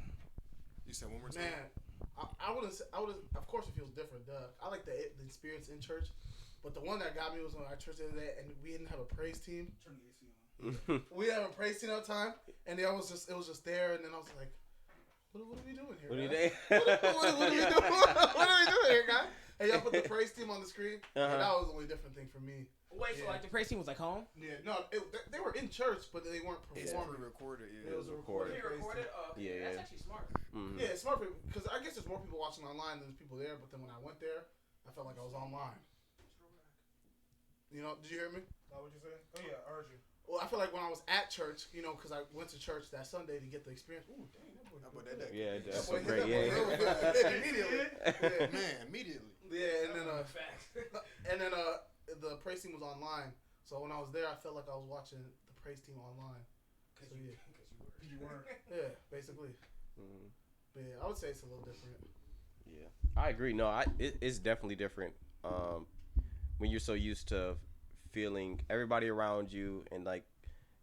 You said one more time. Man, I wouldn't. Of course, it feels different. I like the experience in church, but the one that got me was when our church the other day, and we didn't have a praise team. We didn't have a praise team at the time, and it was just there, and then I was like, "What are we doing here? What are you guys? doing? What are we doing? What are we doing here, guy?" And y'all put the praise team on the screen. And that was the only different thing for me. Wait, so the praise team was home? Yeah, no, they were in church, but they weren't It's performing. recorded. Yeah. It was a recorded. They recorded? Okay, that's actually smart. Mm-hmm. Yeah, it's smart because I guess there's more people watching online than there's people there. But then when I went there, I felt like I was online. You know, did you hear me? What you say? Oh yeah, I heard you. Well, I feel like when I was at church, because I went to church that Sunday to get the experience. Ooh, dang, that boy. Yeah, that's That boy so great. hit that boy Yeah. real good. Immediately. Yeah. Man, immediately. Yeah, and then the praise team was online. So when I was there, I felt like I was watching the praise team online. So, you were. Yeah, basically. Mm-hmm. But yeah, I would say it's a little different. Yeah, I agree. No, it's definitely different. When you're so used to feeling everybody around you, and like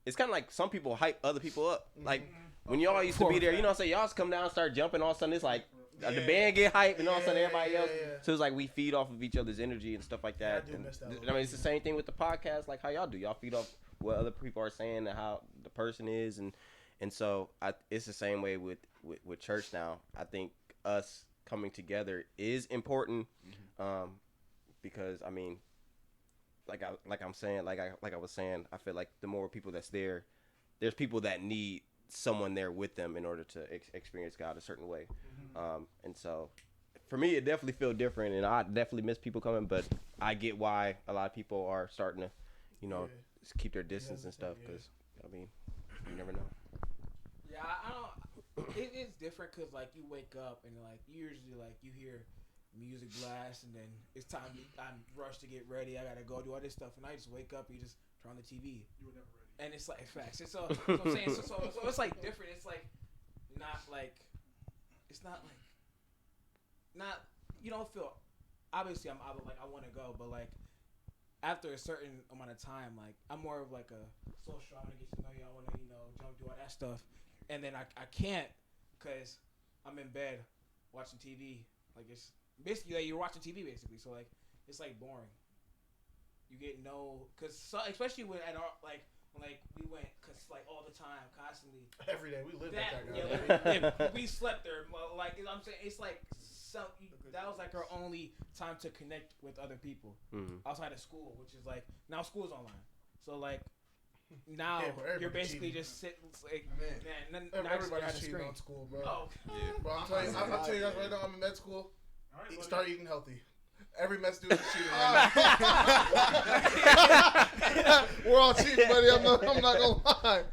it's kind of like some people hype other people up. Like when y'all used to be there, y'all just come down, start jumping. All of a sudden, it's like the band get hyped, and all of a sudden everybody else. So it's like we feed off of each other's energy and stuff like that. I do miss that. I mean, it's the same thing with the podcast. Like how y'all do, y'all feed off what other people are saying and how the person is, and so it's the same way with church now. I think us coming together is important. because I mean, like I was saying, I feel like the more people that's there, there's people that need someone there with them in order to experience God a certain way. And so for me, it definitely feels different, and I definitely miss people coming, but I get why a lot of people are starting to, keep their distance and stuff, because, I mean, you never know. Yeah, I don't. It's different because, like, you wake up and, like, usually, like, you hear music blast, and then it's time I'm rushed to get ready. I gotta go do all this stuff, and I just wake up and you just turn on the TV. You were never ready. And it's like facts. So what I'm saying, so it's like different. It's like not like you don't feel. Obviously, I want to go, but like after a certain amount of time, like I'm more of like a social. I want to get to know you. I want to jump do all that stuff, and then I can't because I'm in bed watching TV. Like it's basically like you're watching TV basically. So like it's like boring. You get especially when at our like we went all the time, constantly. Every day we lived that guy. Yeah, we slept there. Like I'm saying, it's like that was like our only time to connect with other people outside of school, which is like now school's online. So like now you're basically just sitting. Like, man, everybody's cheating on school, bro. Oh, yeah. Bro, I'm telling you guys right now. I'm in med school. Right, start eating healthy. Every med student is cheating right now. We're all cheating, buddy. I'm not gonna lie.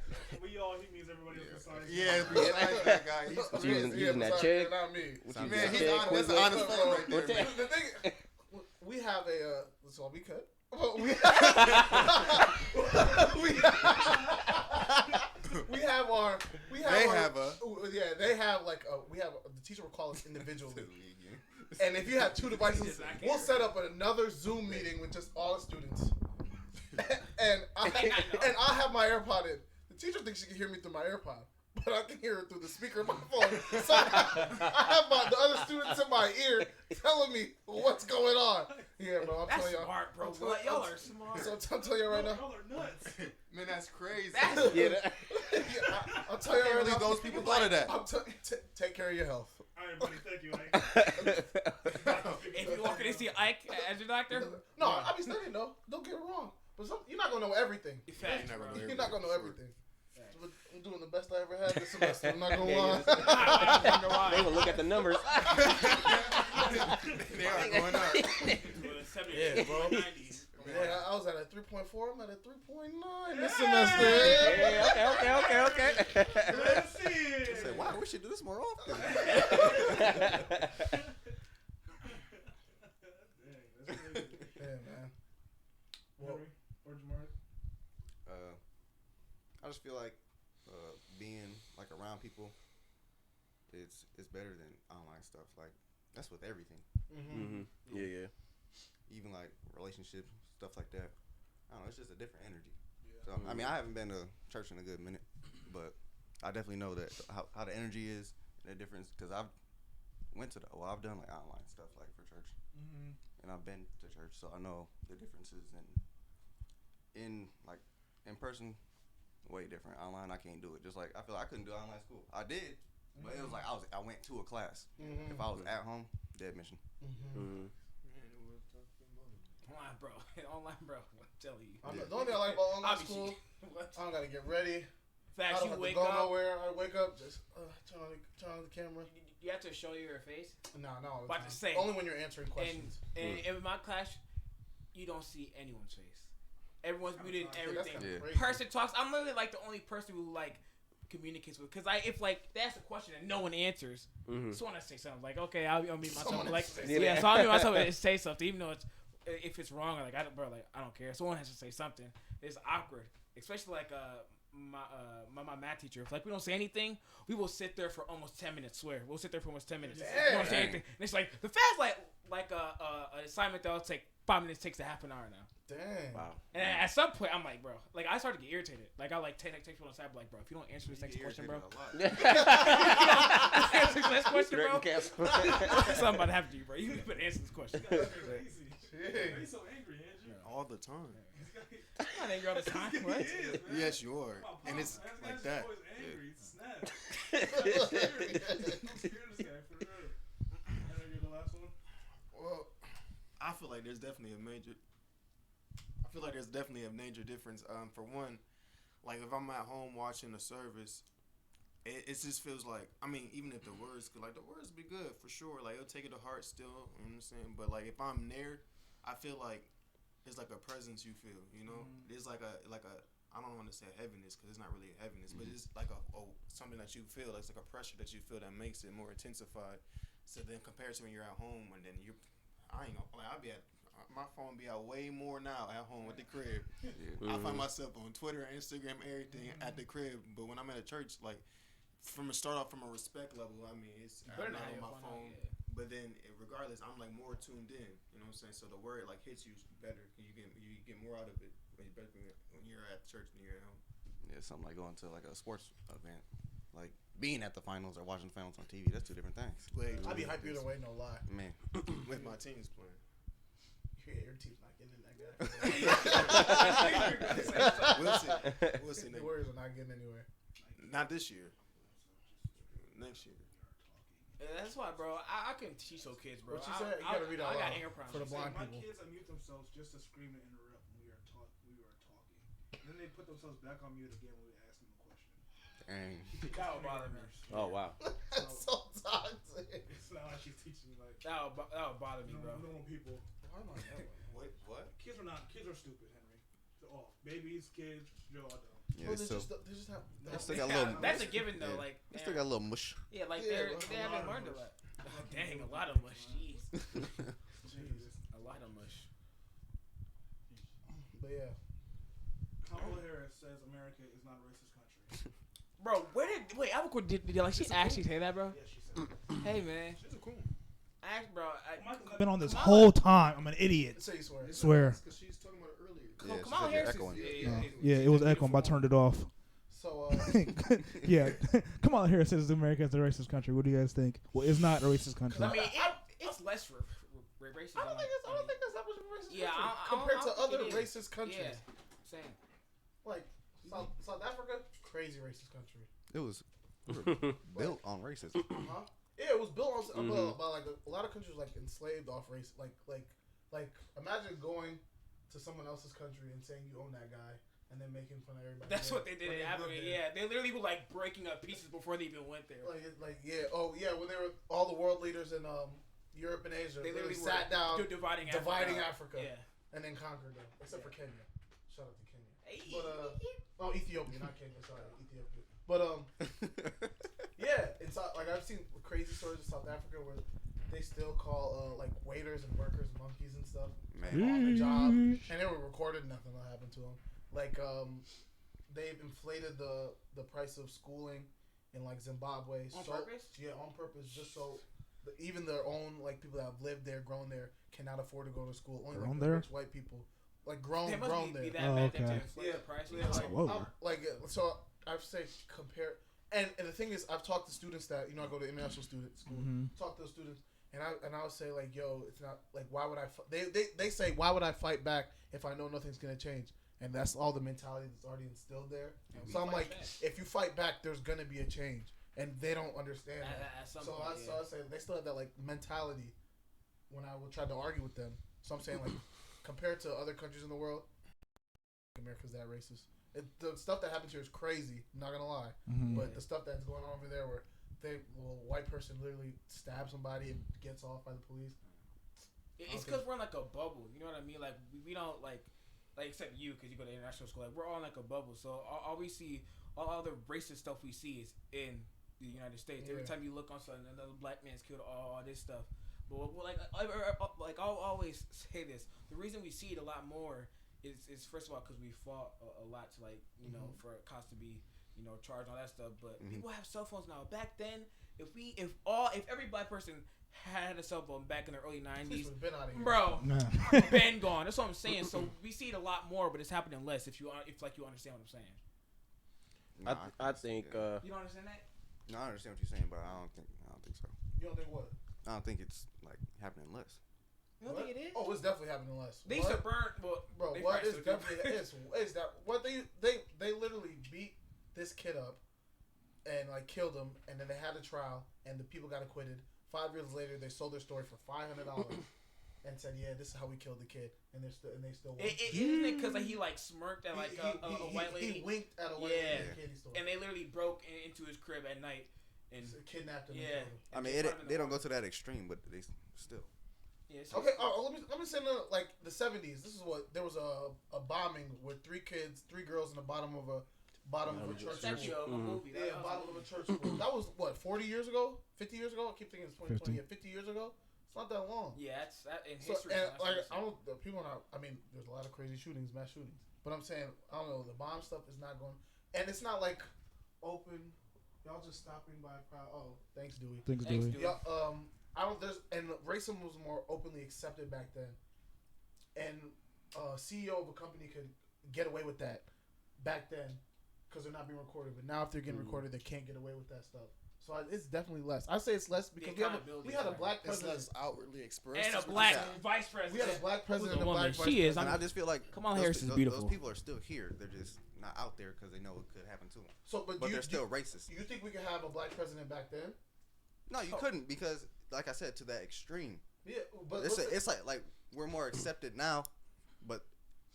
We all, he means everybody else besides. Yeah, besides that guy. He's using that chick. Not me. Man, he's honest. That's an honest fellow right there. Man. The thing, we have a. That's all we could. The teacher will call us individually. And if you have two devices, we'll set up another Zoom meeting with just all the students. and I have my AirPod in. The teacher thinks she can hear me through my AirPod, but I can hear her through the speaker of my phone. So I have the other students in my ear telling me what's going on. Yeah, bro. I'm telling y'all. Smart, bro. Y'all are smart. So I'm telling you right now. Y'all are nuts. Man, that's crazy. I'll tell you right now. Those people thought of that. Take care of your health. All right, buddy. Thank you, Ike. If you walk in and see Ike as your doctor? No, I be studying though. Don't get it wrong. But you're not gonna know everything. You're not gonna know everything. I'm doing the best I ever had this semester. I'm not gonna lie. They will look at the numbers. They are going up. Yeah, bro. Yeah, I was at a 3.4. I'm at a 3.9 this semester. Okay. Let's see. I said, wow, we should do this more often. Yeah, man. Well, I just feel like being like around people, it's better than online stuff. Like that's with everything. Yeah. Even like relationships, stuff like that. I don't know. It's just a different energy. Yeah. So I mean, I haven't been to church in a good minute, but I definitely know that how the energy is and the difference because I've done like online stuff like for church, and I've been to church, so I know the differences in like in person. Way different. Online, I can't do it. Just like I feel like I couldn't do online school. I did, but it was like I went to a class. If I was at home, dead mission. Online, bro. I'm telling you. The only thing I like about online school, I don't gotta get ready. Facts, I don't have to go nowhere. I wake up, just turn on the camera. You have to show your face. No. About to say only when you're answering questions. And in my class, you don't see anyone's face. Everyone's muted and everything. Person talks. I'm literally like the only person who like communicates with. Cause if like they ask a question and no one answers, someone has to say something. Like I'll meet myself. Like so I'll meet myself and say something, even though if it's wrong or like I don't care. Someone has to say something. It's awkward, especially like my math teacher. If like we don't say anything, we will sit there for almost 10 minutes. Swear, we'll sit there for almost 10 minutes. We don't say anything. And it's like the fast like an assignment that'll take 5 minutes takes a half an hour now. Dang. Wow. And at some point, I'm like, bro, like I started to get irritated. Like I like take people on the side, like, bro, if you don't answer this next question, bro. Answer this next question, bro. Something about to happen to you, bro. You need to answer this question. He's so angry, Andrew. All the time. I'm not angry all the time. What? Yes, you are. And it's like that. Angry. Snap. Well, I feel like there's definitely a major difference. For one, like if I'm at home watching a service, it just feels like, I mean, even if the words be good for sure, like it'll take it to heart still, you know what I'm saying? But like if I'm there, I feel like it's like a presence you feel, you know? It's like a I don't want to say heaviness because it's not really a heaviness, but it's like something that you feel. It's like a pressure that you feel that makes it more intensified. So then compared to when you're at home and then my phone be out way more now at home with the crib. I find myself on Twitter, Instagram, everything at the crib. But when I'm at a church, like start off from a respect level, I mean, I'm not on my phone. But then regardless, I'm like more tuned in. You know what I'm saying? So the word like hits you better. You get more out of it when you're at church than you're at home. Yeah, something like going to like a sports event. Like being at the finals or watching the finals on TV, that's two different things. I'd be hyped either way, no lie. Man, with my team's playing. Yeah, your team's not getting in that guy. We'll see. The Warriors are not getting anywhere. Not this year. Next year. Yeah, that's why, bro. I couldn't teach those kids, bro. What you said? You gotta read out I got loud anger problems for the blind My people. kids unmute themselves just to scream and interrupt when we are talking. And then they put themselves back on mute again when we ask them a question. dang. That would bother me. Oh wow. That's so toxic. It's not like she's teaching me like That would bother me, bro. normal people. Why am I that way? What? Kids are stupid, Henry. They're all babies, kids, they're all dumb. Yeah, Well, they still got a little. That's a given though. Yeah. Like They still got a little mush. yeah, like Yeah, they a haven't lot of learned a mush. lot. Dang, a lot of mush. Jeez, Jesus. a lot of mush. But yeah. Kamala Harris says America is not a racist country. Bro, I have a question. Did like she actually say that, bro? Yeah, she said. Hey man, She's a cool. I've been on this whole time. I'm an idiot. Say you swear. Swear. Because she's talking about it earlier. Yeah, Kamala she's Harris echoing. Yeah, it was echoing, but I turned it off. So Yeah, Kamala Harris says America is a racist country. What do you guys think? Well, it's not a racist country. I mean, it's less racist. I don't think it's that much of a racist Yeah, country I compared to don't other think it is. racist countries. Yeah, same. Like South Africa, crazy racist country. It was built on racism. Huh? Yeah, it was built on by like a lot of countries like enslaved off race. Like imagine going to someone else's country and saying you own that guy and then making fun of everybody. That's there what they did when in they Africa. lived there. Yeah, they literally were like breaking up pieces before they even went there. Like yeah, when they were all the world leaders in Europe and Asia, They literally sat down, dividing Africa, Yeah. and then conquered them, except for Kenya. Shout out to Kenya. Hey. But Ethiopia, not Kenya. Sorry, Ethiopia. But yeah, it's like I've seen crazy stories in South Africa where they still call like waiters and workers monkeys and stuff Man. on the job, and they were recorded. Nothing will happen to them. Like they've inflated the price of schooling in like Zimbabwe On purpose? Yeah, on purpose, just so even their own like people that have lived there, grown there, cannot afford to go to school. Only Grown like there? rich white people, like grown They must there. be that Oh, bad to okay. inflate the price. Yeah, like, Whoa. So I've say compare, and the thing is, I've talked to students that I go to international student school, talk to the students, and I would say like, yo, it's not like why would I? They say why would I fight back if I know nothing's gonna change, and that's all the mentality that's already instilled there. So I'm like, if you fight back, there's gonna be a change, and they don't understand that. So I say they still have that like mentality when I will try to argue with them. So I'm saying like, compared to other countries in the world, America's that racist. The stuff that happens here is crazy. Not gonna lie, but the stuff that's going on over there, where a white person literally stabs somebody and gets off by the police. It's because we're in like a bubble. You know what I mean? Like we don't like except you because you go to international school. Like we're all in like a bubble. So all we see, all the racist stuff we see is in the United States. Yeah. Every time you look on something, another black man's killed. All this stuff. But like I'll always say this: the reason we see it a lot more is first of all because we fought a lot to like for cops to be charged and all that stuff. But people have cell phones now. Back then, if every black person had a cell phone back in the early '90s, Been out of here. bro, been gone. That's what I'm saying. So we see it a lot more, but it's happening less. If you understand what I'm saying. No, I think You don't understand that? No, I understand what you're saying, but I don't think so. You don't think what? I don't think it's like happening less. You don't think it is? Oh, it's definitely happening less. They used to burn, bro. What is definitely is that what they literally beat this kid up and like killed him, and then they had a trial and the people got acquitted. 5 years later, they sold their story for $500, and said, "Yeah, this is how we killed the kid," and they still. Isn't it because he like smirked at like a white lady? He winked at a white lady and the kid he stole. And they literally broke into his crib at night and kidnapped him. Yeah, I mean, they don't go to that extreme, but they still. Yeah, okay. Let me say like the 70s. This is what there was a bombing with 3 girls in the bottom of a church. Movie. Yeah, bottom of a church. That was what 40 years ago, 50 years ago. I keep thinking it's 2020. 50 years ago. It's not that long. Yeah, it's that in history. And like people are not. I mean, there's a lot of crazy shootings, mass shootings. But I'm saying I don't know. The bomb stuff is not going, and it's not like open. Y'all just stopping by. Oh, thanks, Dewey. Thanks, Dewey. Yeah. Racism was more openly accepted back then, and CEO of a company could get away with that back then because they're not being recorded. But now, if they're getting recorded, they can't get away with that stuff. So it's definitely less. I say it's less because we had a black president. It's less outwardly expressed. And a black vice president. We had a black president and a black vice She is. And I just feel like Kamala Harris is beautiful. Those people are still here. They're just not out there because they know it could happen to them. So, but they're still racist. You think we could have a black president back then? No, you couldn't because, like I said, to that extreme. Yeah, but it's like we're more accepted now, but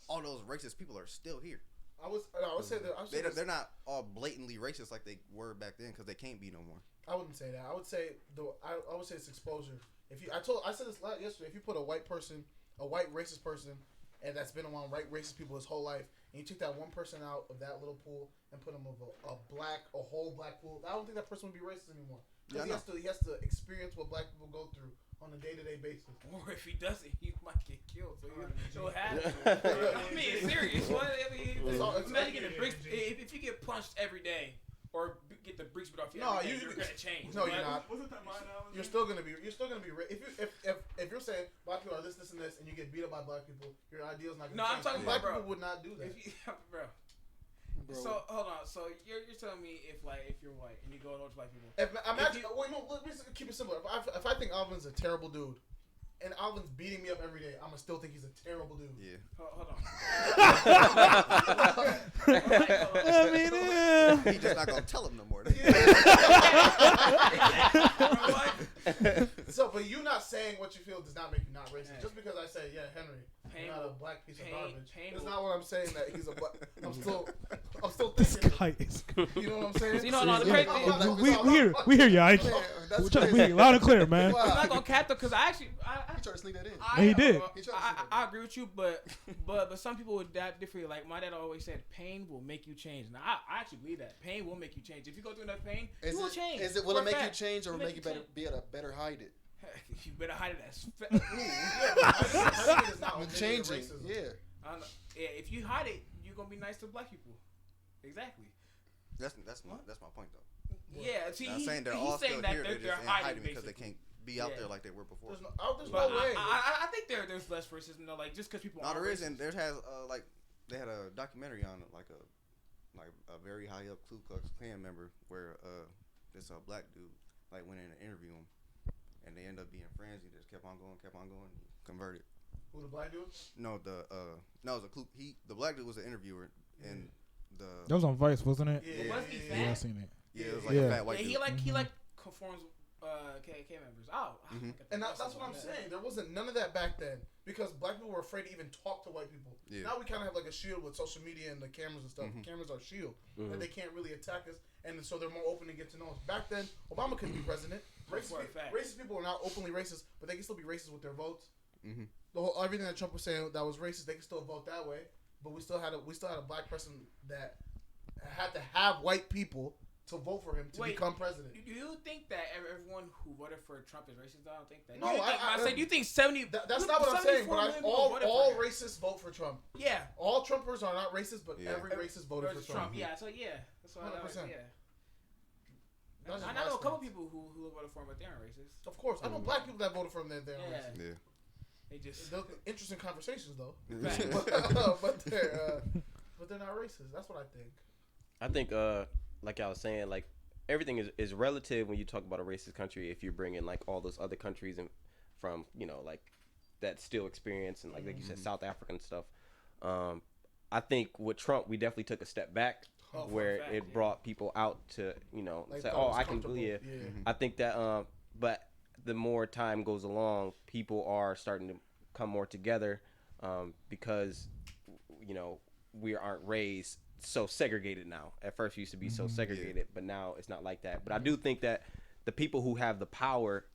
all those racist people are still here. I would say that they're not all blatantly racist like they were back then because they can't be no more. I wouldn't say that. I would say I would say it's exposure. I said this yesterday. If you put a white racist person, and that's been around racist people his whole life, and you took that one person out of that little pool and put him of a whole black pool, I don't think that person would be racist anymore. Because he has to experience what black people go through on a day-to-day basis. Or if he doesn't, he might get killed. So have to. I mean, it's serious. Imagine getting bricks. If you get punched every day or get the bricks beat off you, you're gonna change. No, you're not. Wasn't that mine? You're still gonna be. If you're saying black people are this, and this, and you get beat up by black people, your ideal's not gonna change. No, I'm talking black about people would not do that. Bro. So hold on. So you're telling me if you're white and you go to black people. Let me keep it simple. If I think Alvin's a terrible dude, and Alvin's beating me up every day, I'ma still think he's a terrible dude. Yeah. Hold on. I mean, He's just not gonna tell him no more. So, but you not saying what you feel does not make you not racist. Just because I say, yeah, Henry, you're not a black piece of garbage. It's not what I'm saying that he's a black. I'm still thinking. this guy is. You know what I'm saying? You know, no, the crazy. We hear you, Ike. We hear you loud and clear, man. I'm not gonna cap though, because I tried to sneak that in. He did. I agree with you, but some people would adapt differently. Like my dad always said, pain will make you change. Now I actually believe that pain will make you change. If you go through enough pain, you will change. Will it make you change or make you be able to better hide it? You better hide it as changing. Yeah. If you hide it, you're gonna be nice to black people. Exactly. That's my point though. Yeah. See, I'm saying they're all still here. They're just hiding because they can't be out there like they were before. There's no way. I think there's less racism though. Like just because people. No, there is, and there has like they had a documentary on like a very high up Ku Klux Klan member where this black dude like went in and interviewed him, and they ended up being friends. He just kept on going, converted. Who, the black dude? No, it was the black dude was an interviewer, and that was on Vice, wasn't it? Yeah, was he fat? Yeah, I seen it. Yeah, it was like a fat white dude. He conforms KKK members. Oh, and that's what I'm saying. There wasn't none of that back then because black people were afraid to even talk to white people. Yeah. Now we kind of have like a shield with social media and the cameras and stuff. The cameras are a shield that they can't really attack us, and so they're more open to get to know us. Back then, Obama couldn't be president. Racist people are not openly racist, but they can still be racist with their votes. Everything that Trump was saying that was racist, they can still vote that way. But we still had a black person that had to have white people to vote for him to become president. Do you think that everyone who voted for Trump is racist? I don't think that. No, do you think 70? That's not what I'm saying. But all racists vote for Trump. Yeah. All Trumpers are not racist, but every racist voted for Trump. Yeah. So yeah, that's why 100%. I know a couple people who voted for him, but they aren't racist. Of course, I know black people that voted for him. They're racist. Yeah. They just interesting conversations though. but they're not racist. That's what I think. I think, like I was saying, like everything is relative when you talk about a racist country. If you bring in like all those other countries and from like that still experience and like you said, South African stuff. I think with Trump, we definitely took a step back where it brought people out to say, oh, I can believe it. I think that, but the more time goes along, people are starting to come more together, because we aren't raised so segregated now. At first, we used to be so segregated, but now it's not like that. But I do think that the people who have the power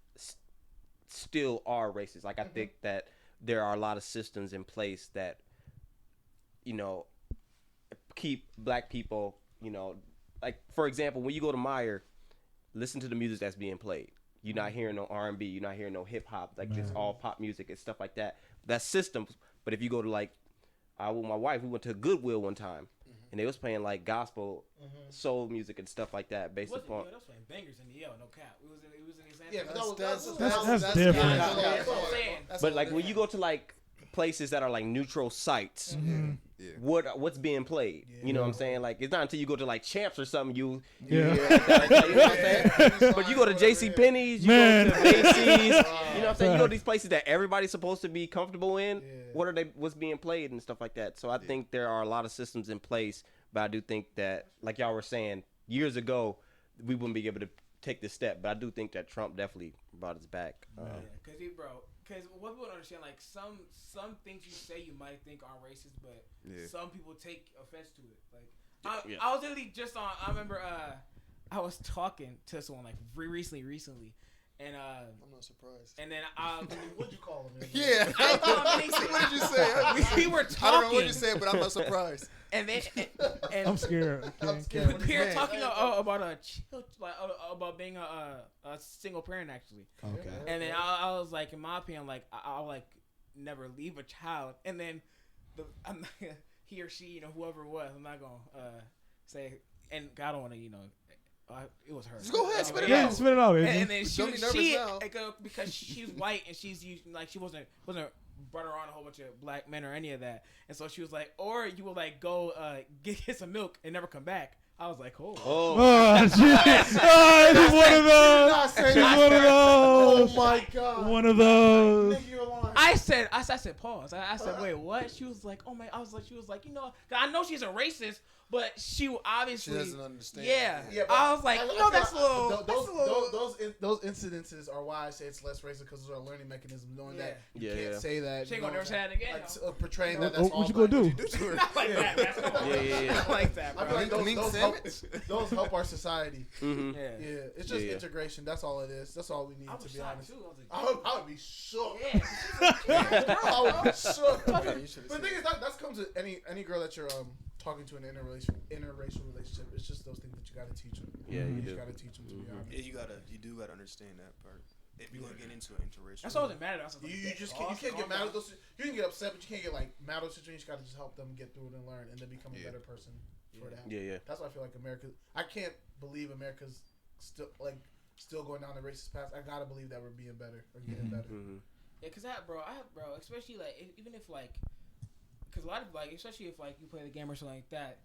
still are racist. Like I think that there are a lot of systems in place that keep black people, like for example, when you go to Meyer, listen to the music that's being played. You're not hearing no R&B, you're not hearing no hip hop, like it's all pop music and stuff like that. That's systems. But if you go to with my wife, we went to Goodwill one time, and they was playing like gospel, soul music and stuff like that. Based upon they was playing bangers in the no cap. It was in the Yeah, but that's different. That's what I'm saying. But like when you go to like places that are like neutral sites, what's being played? You know what I'm saying? Like it's not until you go to like Champs or something you hear like that, you know what I'm saying? But you go to JC Penney's, you go to Macy's, you know what I'm saying? You go to these places that everybody's supposed to be comfortable in. What's being played and stuff like that. So I think there are a lot of systems in place, but I do think that, like y'all were saying, years ago we wouldn't be able to take this step. But I do think that Trump definitely brought us back. Because what people don't understand, like some things you say you might think aren't racist, but some people take offense to it. Like I was literally just on. I remember I was talking to someone like recently, and I'm not surprised. And then What'd you call him? Yeah. I didn't call him anything. What did you say? We were talking. I don't know what you said, but I'm not surprised. And then I'm scared. I'm scared. We were talking about being a single parent actually. Okay. And then I was like, in my opinion, like I'll like never leave a child. And then he or she, whoever it was, I'm not gonna say. And I don't want to, it was her. Just go ahead, spit it Yeah, out. spit it out, baby. And then she now. because she's white and she's used, like she wasn't brought around a whole bunch of black men or any of that. And so she was like, or you will like go get some milk and never come back. I was like, oh. It's one of those. It's one of those. Oh my god. One of those. I said, pause. I said, wait, what? She was like, oh my. She was like, I know she's a racist, but she obviously She doesn't understand. Yeah. But I was like, that's a little. Those incidences are why I say it's less racist, because there's a learning mechanism knowing that you can't say that. She ain't gonna never say that again. Like, portraying that that's all. What you gonna do? Not like that. That's not like that, bro. I feel like those help our society. Mm-hmm. Yeah, it's just integration. That's all it is. That's all we need, to be honest. Too. I would be shook. Yeah. I would be shook. But the thing is, that comes with any girl that you're talking to in an interracial relationship. It's just those things that you gotta teach them. Yeah, you just do. gotta teach them, to be honest. Yeah, you do gotta understand that part. If you're gonna get into an interracial, That's all that matters. You can't get mad at those. You can get upset, but you can't get like mad at situations. You gotta just help them get through it and learn, and then become a better person for that. Yeah. That's why I feel like America. I can't believe America's still going down the racist path. I gotta believe that we're being better or getting better. Mm-hmm. Yeah, cause bro, especially like even if like, cause a lot of like, especially if like you play the game or something like that,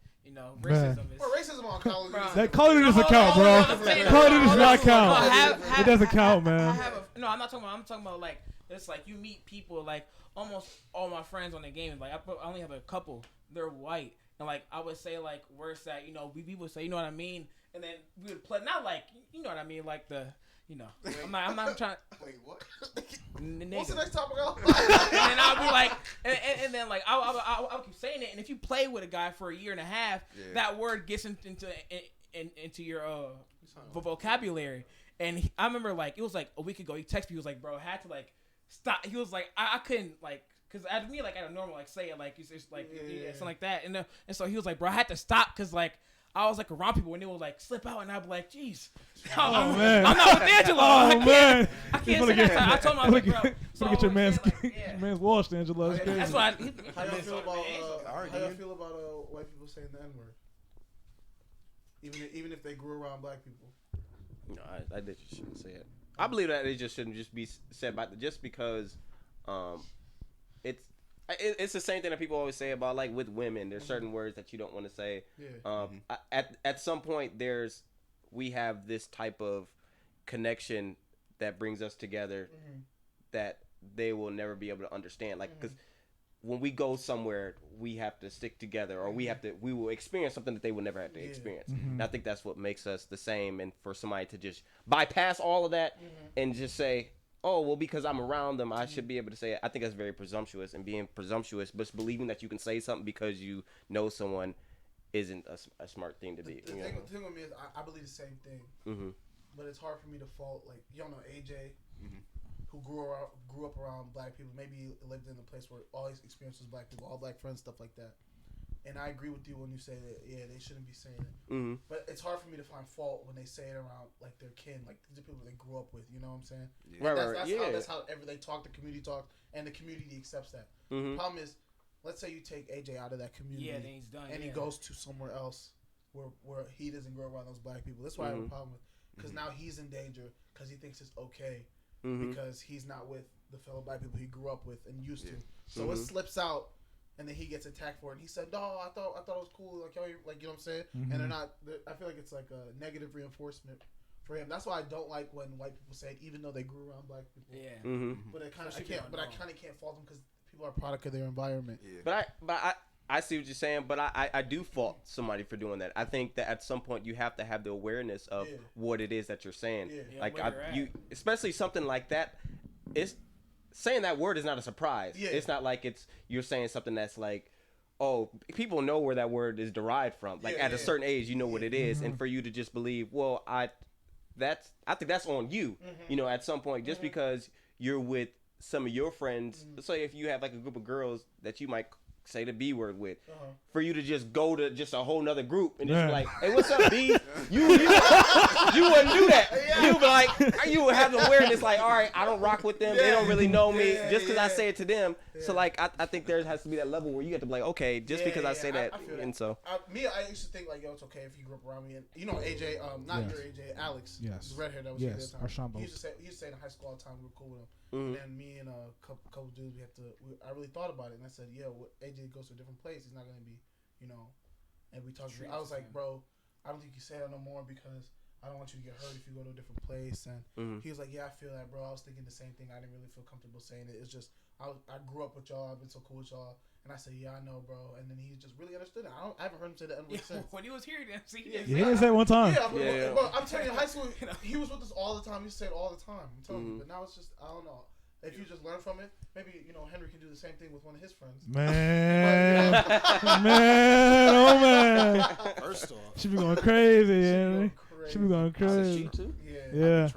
racism is. Well, racism on Call of Duty. That Call of Duty doesn't count, bro. Call of Duty does not count. It doesn't count, man. I'm not talking about. I'm talking about like it's like you meet people like almost all my friends on the game. Like I only have a couple. They're white, and like I would say like worse that we would say, you know what I mean, and then we would play not like you know what I mean, like the. I'm not trying. Wait, what? What's the next topic? And then I'll be like, and then like I'll keep saying it. And if you play with a guy for a year and a half, that word gets into your vocabulary. And I remember like it was like a week ago. He texted me. He was like, "Bro, I had to like stop." He was like, "I couldn't like." Cause at me, like at a normal, like say it, like it's like something like that, and so he was like, "Bro, I had to stop," cause like I was like around people when they would like slip out, and I'd be like, "Jeez, man, I'm not with Angelo. Man, I can't say that." I told him, I was like, "Bro, so get your man's washed, Angelo." That's why. How y'all feel about white people saying the N word? Even if they grew around black people. No, I just shouldn't say it. I believe that it just shouldn't just be said just because it's the same thing that people always say about like with women. There's certain words that you don't want to say. At some point, we have this type of connection that brings us together that they will never be able to understand. Like because when we go somewhere, we have to stick together, or we will experience something that they will never have to experience. And I think that's what makes us the same. And for somebody to just bypass all of that and just say, oh, well, because I'm around them, I should be able to say it. I think that's very presumptuous, and being presumptuous, but believing that you can say something because you know someone isn't a smart thing to be. The thing with me is I believe the same thing, but it's hard for me to fault, like, you don't know AJ, who grew up around black people, maybe lived in a place where all his experiences black people, all black friends, stuff like that. And I agree with you when you say that, yeah, they shouldn't be saying it. But it's hard for me to find fault when they say it around, like, their kin, like, these are people they grew up with, you know what I'm saying? Yeah. That's how they talk, the community talks, and the community accepts that. The problem is, let's say you take AJ out of that community, then he's done, and he goes to somewhere else where he doesn't grow around those black people. That's why I have a problem with, because now he's in danger because he thinks it's okay because he's not with the fellow black people he grew up with and used to. So it slips out. And then he gets attacked for it. And he said, "No, I thought it was cool. Like, you know what I'm saying?" And they're not. I feel like it's like a negative reinforcement for him. That's why I don't like when white people say it, even though they grew around black people. Yeah. But I kind of can't fault them because people are a product of their environment. Yeah. But I see what you're saying. But I do fault somebody for doing that. I think that at some point you have to have the awareness of what it is that you're saying. Yeah. Like especially something like that. It's saying that word is not a surprise. Yeah. It's not like you're saying something that's like, oh, people know where that word is derived from. Like at a certain age, you know what it is, and for you to just believe, well, I think that's on you. You know, at some point, just because you're with some of your friends. Say if you have like a group of girls that you might say the B word with, for you to just go to just a whole nother group and just be like, hey, what's up, B? You wouldn't do that. You'd be like, you would have the awareness like, all right, I don't rock with them. They don't really know me just because I say it to them. So like, I think there has to be that level where you have to be like, okay, just because I say that. And so I used to think like, yo, it's okay if you grew up around me. And you know, AJ, not your AJ, Alex, the redhead that was here at the time. He used to say in high school all the time we were cool with him. And me and a couple dudes, I really thought about it, and I said, yeah, AJ goes to a different place, he's not going to be, you know, and we talked. I was like, bro, I don't think you say that no more because I don't want you to get hurt if you go to a different place. And he was like, yeah, I feel that, bro. I was thinking the same thing. I didn't really feel comfortable saying it. It's just, I grew up with y'all. I've been so cool with y'all. And I said, yeah, I know, bro. And then he just really understood it. I haven't heard him say that ever since. When he was here, he didn't say it one time. Bro, I'm telling you, in high school, he was with us all the time. He said it all the time. I'm telling you. But now it's just, I don't know. If you just learn from it, maybe, you know, Henry can do the same thing with one of his friends. Man. Man. First off. She be going crazy, Henry. She be going crazy. Yeah.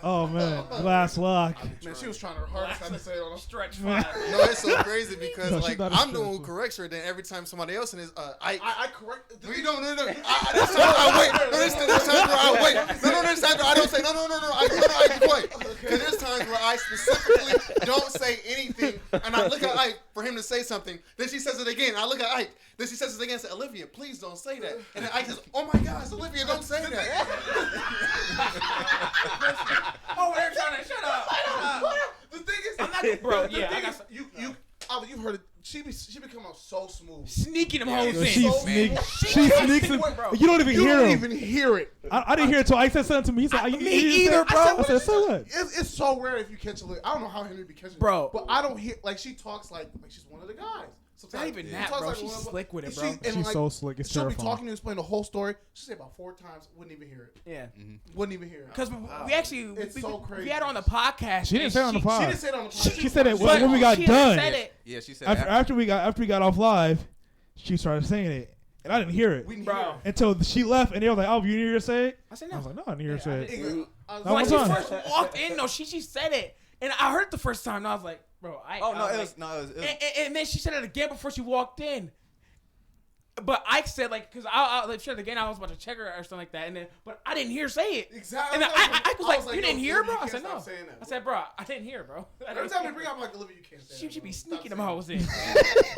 Oh man, glass lock. Man, she was trying her hardest not to say it on a stretch. No, it's so crazy because like I'm the one who corrects her. Then every time somebody else in his, I correct. No. This time I wait. No, this time I wait. No, this time I don't say no. I wait. Because there's times where I specifically don't say anything, and I look at Ike for him to say something. Then she says it again. I look at Ike. Then she says it again. I say, Olivia, please don't say that. And then Ike says, oh my gosh, Olivia, don't say that. Oh, they're trying to shut up. The thing is, I'm not, bro. Yeah, I got you heard it. She become out so smooth, sneaking them hoes in. She sneaks them. You don't even hear him. You don't even hear it. I didn't hear it until Ike said something to me. He said, me either, bro. I said, so what? It's so rare if you catch a look. I don't know how Henry be catching, bro. But I don't hear like she talks like she's one of the guys. Not even that, bro. Like she's slick with it, bro. She's so slick. It's she'll terrifying. Be talking to you, explain the whole story. She'll say about 4 times. Wouldn't even hear it. Yeah. Wouldn't even hear it. Because we actually, it's so crazy. We had her on the podcast. She didn't say it on the podcast. She didn't say it on the podcast. She said it when we got done. Yeah, she said after we got off live, she started saying it. And I didn't hear it. Bro. Until she left, and they were like, oh, you didn't hear her say it? I said no. I was like, no, I didn't hear her say it. When she first walked in, though, she said it. And I heard it the first time, and I was like, bro, it was. And then she said it again before she walked in. But Ike said, like, because I like, said it again, I was about to check her or something like that. And then, but I didn't hear her say it. Exactly. And Ike was like, you didn't hear her, bro? I said, no. I said, bro, I didn't hear her, bro. Every time they bring up, like, Olivia, you can't say that. She be sneaking them hoes in. You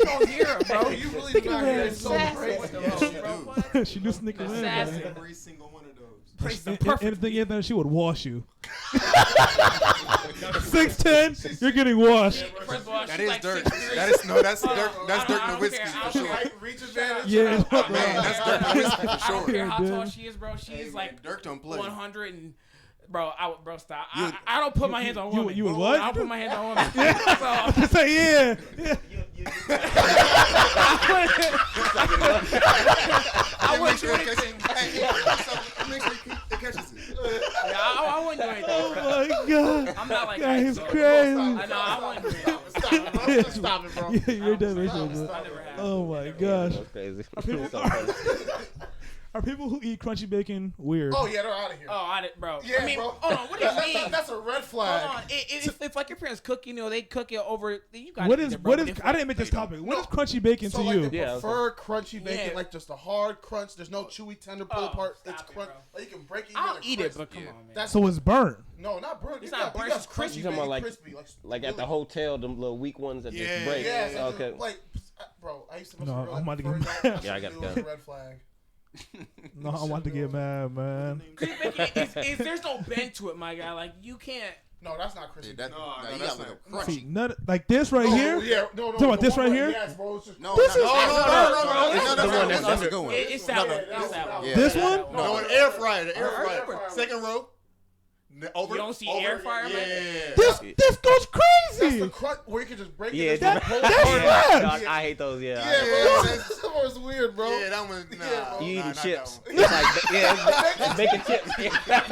don't hear her, bro. You really do not hear her. It's so crazy. She do sneak them in. Every single one of those. Anything she would wash you. 6'10", you're getting washed. That is Dirk. That's Dirk. That's Dirk Nowitzki for sure. Reach advantage. Yeah, man, that's Dirk Nowitzki for sure. I don't care how tall she is, bro. She is like Dirk don't play. 100 and. Bro, stop. I don't put my hands on women. You would what? I don't put my hands on women. Yeah. So, yeah. I wouldn't do anything. Make sure it catches it. I wouldn't do anything. Oh my God. I'm not like Yeah, Ike, he's so- crazy. I know. I wouldn't. Stop it, bro. Just stop it, bro. Yeah, you're dead racist, I bro. never have. Oh my Never gosh. That's crazy. People- So funny. Are people who eat crunchy bacon weird? Oh yeah, they're out of here. Oh, I did, bro. Yeah, I mean, bro. hold on. What do you mean? That's a red flag. Hold on. If like your parents cook, they cook it over. You got What is I didn't make this topic. What is crunchy bacon So to like you? they prefer crunchy bacon, Yeah. like just a hard crunch. There's no chewy tender pull apart. stop It's it, crunch. bro. Like you can break it. I'll get eat crisp. it, but come on, man. That's So it's burnt. no, not burnt. It's You not got- burnt, You it's got crispy. crunchy You talking bacon, about crispy. like at the hotel, them little weak ones that just Yeah, break. Yeah, so Okay. like, bro, I used to. No, I'm about to get mad. Yeah, I gotta go. A red flag. No, I want to get mad, man. Crispy bacon is there's no bend to it, my guy. Like you can't. No, that's not crispy. Yeah, that, No, nah, no, you that's got like a not- See, crunchy. none, like this right here. Yeah, no. Talking about the this one right where- here? Yes, bro. It's just, No, This no, is- no, no, no, no, no, it's no, the no, one that's that's a good one. It's that one. Yeah, It's that one. Yeah. This Yeah, one? that No, an air fryer. The air fryer. Second row. Over. You don't see over, air fryer, man? Yeah. This goes that's crazy. the crunch where you can just break Yeah, it. That- Just that's hold it. fast. Dog, I hate those. Yeah. Yeah, bro. That was weird, bro. Yeah, that one. Nah. Yeah, bro. You eating not chips? that It's like it's bacon chips. Yeah, at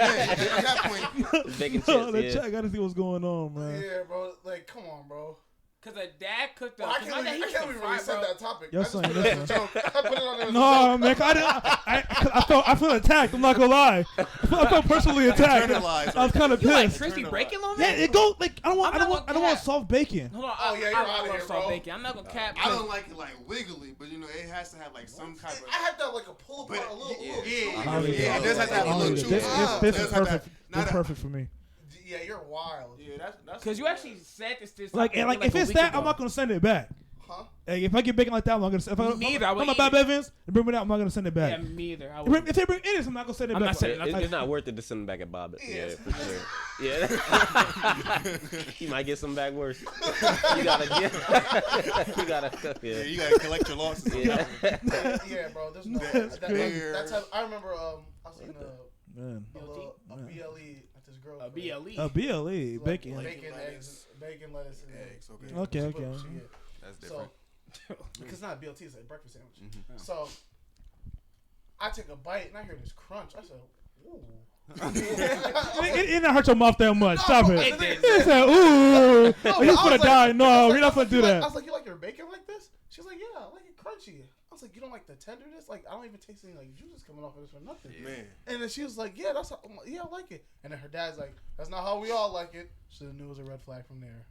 that point. It's bacon No, chips. the Yeah. chat, I gotta see what's going on, man. Yeah, bro. Like, come on, bro. Cause a dad cooked Well, up. I 'cause can't my dad, believe he I can't used believe to we fry, said bro. that topic. Yes, I just son, put it as a listen. joke. I put it on there as a No, joke. man, I feel attacked. I'm not gonna lie. I felt personally attacked. Internalized I was kind of You like pissed. crispy bacon, little Yeah, man? it goes like I don't want. I'm not I don't gonna want cap. soft bacon. Hold on. Oh, yeah, you're I outta love here, salt bro. bacon. I'm not gonna cap. I don't like it like wiggly, but you know it has to have like some type of. I had that like a pull apart, a little. Yeah, it does have to have a little This, juice. this It is does have to have- perfect. This not is a- perfect for me. Yeah, you're wild. Yeah, that's. Cause you actually said this. Like, and like if a it's week that, ago. I'm not gonna send it back. Huh? Like, if I get bacon like that, I'm not gonna. If Me neither, I would I'm a eat Bob it. Evans and bring it out, I'm not gonna send it Yeah, back. me either. I If would. they bring it, I'm not gonna send it I'm back. not sending It's nothing. not worth it to send them back at Bob. Yeah, Yes. for sure. Yeah. You might get some back worse. You gotta get. You gotta. Yeah, Yeah. you gotta collect your losses. Yeah. Yeah, bro. There's no. That's crazy. That's how I remember. I was in Man, a BLE at this girl. A BLE. a BLE Like, bacon. bacon, eggs, bacon, lettuce, and Eggs, okay. Okay, She put- okay. she- yeah. That's So, different. because it's not a BLT, it's a breakfast sandwich. Mm-hmm. So, I take a bite and I hear this crunch. I said, "Ooh." It didn't hurt your mouth that much. Stop bro, it. it didn't. He said, "Ooh, No, but he's I gonna was die." like- No, I was we're like, not gonna do I that. was like, "You like your bacon like this?" She's like, "Yeah, I like it crunchy." I was like, "You don't like the tenderness? Like, I don't even taste any like juices coming off of this or nothing." Man. And then she was like, "Yeah, that's how, yeah, I like it." And then her dad's like, "That's not how we all like it." Should have knew it was a red flag from there.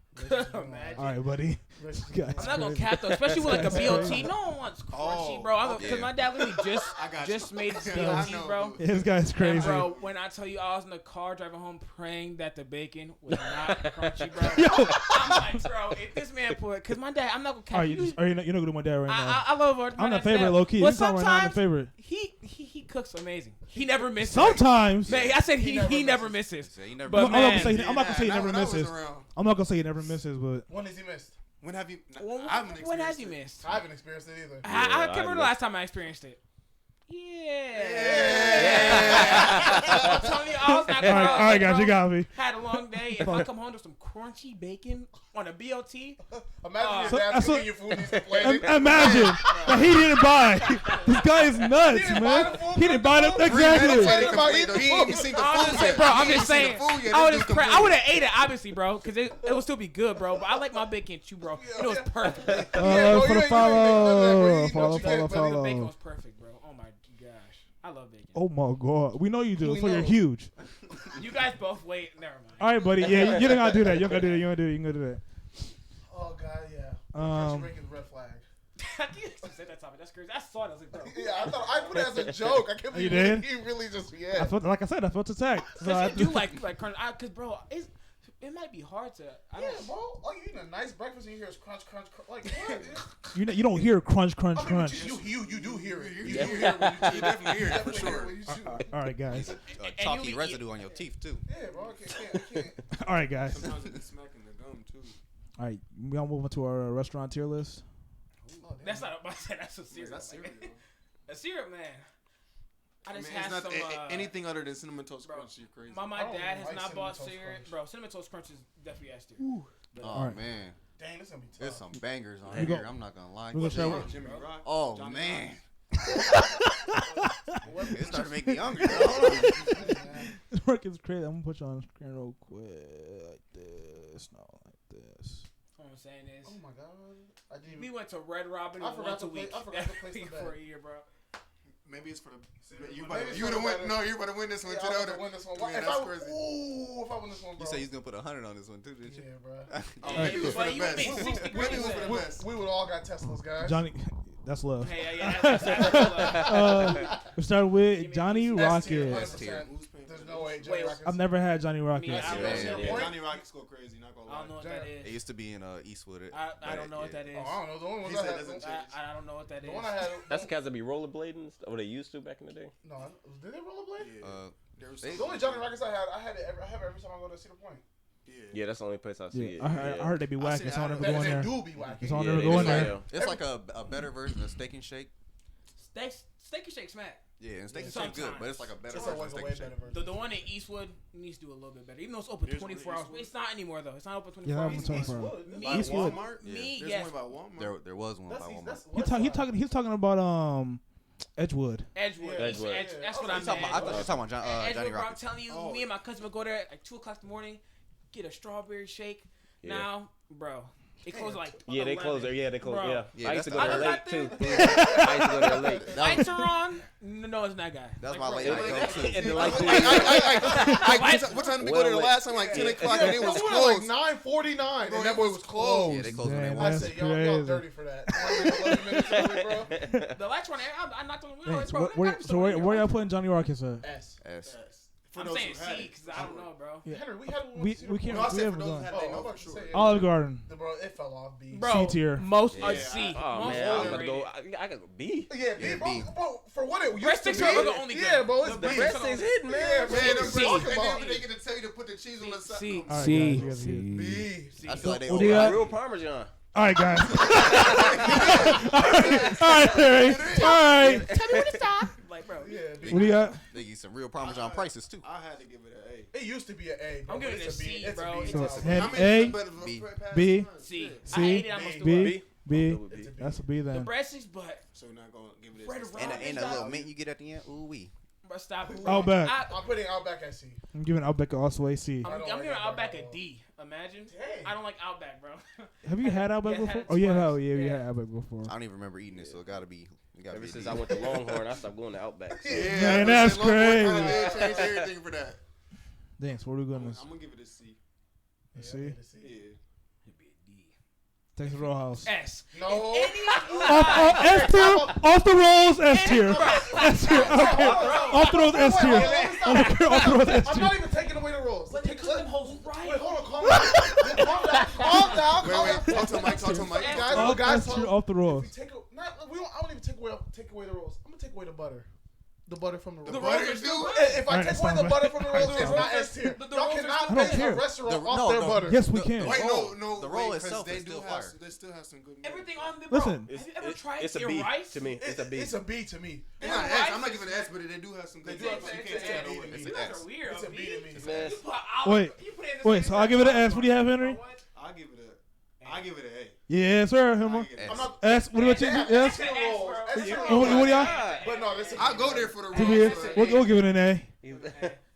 Imagine. All right, buddy. I'm not gonna cap though, especially with like a BLT. No one wants crunchy, Oh, bro. Because yeah. my dad literally I got just you. made I BLT, know, bro. dude. This guy's And crazy. bro, when I tell you I was in the car driving home praying that the bacon was not crunchy, bro. Yo. I'm like, bro, if this man put, cause my dad, I'm not gonna cap. All right, you're not gonna do my dad right now. I love our. I'm the favorite, low key. But This time right now, I'm the sometimes favorite. he cooks amazing. He never misses. Sometimes. Man, I said he He never never misses. So you never. But I'm not man, gonna say. I'm not gonna say he Not never when I was misses. around. I'm not gonna say he never misses, but When has he missed? When have you? When, I haven't when has experienced he it. missed? I haven't experienced it either. I Yeah, can't remember the I last time I experienced it. Yeah. Yeah. I'm telling you, I was not all right, guys, you got me. Had a long day. If I come home to some crunchy bacon on a BLT, Imagine So- your dad so- cooking you food and he's complaining. Imagine that he didn't buy. This guy is nuts, didn't buy man. the food He didn't buy the Premeditated exactly. complaining about He eating ain't food. seen the I food was just saying, yet. bro. He I'm ain't just seen saying. the food yet. I would This have. dude I complaining. would have ate it, obviously, bro, because it would still be good, bro. But I like my bacon too, bro. And it was perfect. Yeah, For bro, the you ain't follow, make none of that, bro. You eat follow, what you get, follow, buddy. The bacon follow. was perfect, bro. Oh my gosh, I love bacon. Oh my god, we know you do. We That's why you're know. huge. You guys both wait. Never mind. All right, buddy. Yeah, you don't gotta do that. You don't gotta do that. You don't do it. You can go do that. Oh god, yeah. Um, Crunchy bacon's red flag. I can't say that topic. That's crazy. I saw it. I was like, bro. Yeah, I thought I put it as a joke. I can't You believe did? he really just I felt, like I said, I felt attacked. So I, Especially you do like crunch. Cause bro, it might be hard to. I Yeah, don't. bro. All you eating a nice breakfast and you hear is crunch, crunch, crunch. Like what? you don't hear crunch, crunch, I mean, crunch. you do hear it. You Yeah. do hear it when you chew. You definitely hear it, for Definitely hear sure. it when you chew. All right, guys. And Chalky you- residue on your teeth too. Yeah, bro. I can't. All right, guys. Sometimes it be smacking the gum too. All right, we all move on to our restaurant tier list. Oh, damn. That's not about to say. That's a cereal. That's cereal. A cereal, man. I just Man, it's had not some. anything other than cinnamon toast bro, crunch. You crazy? My I don't dad has like not Cinnamon bought Toast cereal. Crunch. Bro, cinnamon toast crunch is definitely S tier. Oh Alright. man, Dang, this gonna be tough. there's some bangers on We go- here. I'm not gonna lie. we gonna show Jimmy, it. Jimmy Rock. Oh Johnny man, Rock. it started to make me hungry. Bro. work is crazy. I'm gonna put you on the screen real quick, like this. No, like this. All I'm saying is, Oh my god! we went to Red Robin I forgot once to a play- week. I forgot to place the for bet. a year, bro. Maybe it's for the. You Maybe it's you for would the have win. better. No, you would have win this one. Yeah, too, I though. was gonna win this one. Man, If that's I, crazy. ooh, if I win this one, bro. You say he's gonna put 100 on this one too, didn't you? Yeah, bro. Maybe it was for But the you best. made 60 Maybe it was grand. for the best. We would all got Teslas, guys. Johnny, that's love. Hey, yeah, that's We start with Give me Johnny these Rocket. S tier. There's no way. Johnny Wait, Rockets. I've never had Johnny Rocket. Me, I Yeah, don't yeah, know. yeah. Johnny Rockets go crazy. Not gonna lie. I don't know what that It is. used to be in Eastwood. I don't know what that is. Oh, I don't know. The only one He I said had. doesn't I don't know what that is. The one I had. That's the cats that be rollerblading. What they used to back in the day. No, did they rollerblade? Yeah. There was they- The only Johnny Rockets I have it every time I go to Cedar Point. Yeah, that's the only place I see it. I heard they be whacking, so I never go in They there. do be whacking. So I'll Yeah, never they go in do. there. It's like a better version of Steak and Shake. Steak and Shake smack. Yeah, and Steak and Shake good, Sometimes. but it's like a better It's version always of a Steak way and Shake. better version. The one in Eastwood needs to do a little bit better. Even though it's open There's 24 one in hours. Eastwood? It's not anymore though. It's not open Yeah, 24 that hours. one's 24. Me, By Eastwood. Walmart? Me, There's yes. one by Walmart. There was one by That's Walmart. He's talking about Edgewood. Edgewood. Edgewood. That's what I I was meant. I thought you were talking about Johnny Edgewood, bro, I'm Rocket. telling you, me and my cousin would go there at like 2 o'clock in the morning, get a strawberry shake. Yeah. Now, bro, it closes like Yeah, they 11. close there. Yeah, they close. Bro. Yeah. Yeah, I used to go that's there the- late too. I used to go there late. Lights are on. No, it's not guy. That's Like, my bro, late night go to. And the lights. What time did we go there the last time? Like 10 o'clock, and it was like closed. 9:49, and that boy was closed. Yeah, they closed when they Damn, I want. that's said, y'all crazy. dirty for that. 11 minutes early, bro. The lights were on. I'm not doing. Dang, so Bro, where y'all putting Johnny Rockets at? S. S. I'm those saying who had C it. because I don't know, bro. Yeah. Henry, we had one. We can't. No, I we said haven't for those gone. who had Oh, they I'm know about for to sure. say, Olive Garden. Bro, it fell off B. Bro, C tier. most Yeah, are C. Oh Most man, I'm gonna overrated. go. I gotta go B. Yeah, B, Yeah, bro, B. bro, for what it used Breast to sticks be. are the only good. Yeah, bro, it's The B. breast sticks hitting, Yeah, Man, bro, them it's C. talking and about then they get to tell you to put the cheese on the side. C. All right, C. guys, you guys here. B. I feel like they What do you over. got? Real Parmesan. All right, guys. All right, Harry. All right. Tell me when to stop. Like, bro. Yeah, B. What do you got? They get some real Parmesan prices too. I had to give it an It used to be an A, bro. I'm giving but it it's a C, It's bro. a B. So It's a it's B. head A. A, B. B, C. C, I hate it. I'm gonna B, do it. B. It's a B. That's a B The then. breast sticks, but So we're not gonna give it Red a Robin. And a little mint you get at the end. Ooh wee. But stop. Outback. I'm putting Outback at C. I'm giving Outback also a C. I I'm don't giving like Outback Outback a at D. Imagine. Dang. I don't like Outback, bro. Have you had Outback Yeah, I had before? it Oh yeah, twice. hell yeah, we Yeah. had Outback before. I don't even remember eating it, so it gotta be. Ever since I went to Longhorn, I stopped going to Outback. So. Man, that's crazy. Change everything for that. Dang, so what are we going I'm gonna give it a C. to see? Yeah. It'd be a D. Texas Roadhouse. S. No. Off S tier, off the rolls, S tier. S tier, okay. Off the rolls, S tier. Off the rolls, S I'm tier. not even taking away the rules. But they cook them hoes right. Wait, hold on, calm down. Calm down. Calm down. Wait, talk to the mic, talk to the mic. Guys, Off guys, S tier, off the rolls. I don't even take away the rolls. I'm gonna take away the butter. The butter from the rolls. The butter rolls are is still due. good. If I Alright, take away stop the it. butter from the rolls, it's Stop not it. S tier. The Y'all rolls are cannot still base good. a restaurant The- off no, their no. butter. Yes, we can. Wait, roll- no. the roll wait, 'cause itself they is do still have, fire. they still have some good. Everything on the Listen. Bro, have you ever tried It's a their B rice? to me. It's a B. It's a B to me. It's not an S. I'm not giving it an S, but they do have some good. They do have stuff. some- You it's can't a take B. it away. It's You an guys S. are weird. It's a B to me. Man. You put olive- Wait. you put it in the Wait, same so I'll give it an S. breath. What do you have, Henry? I'll give it an A. Yes, sir, I'll Hammer. give it an I'm A. not. S. What about you? Yeah, Yes. S tier rolls. S tier What rolls. do y'all? But no, this is. I'll go there for the To rules. be- We'll give it an A.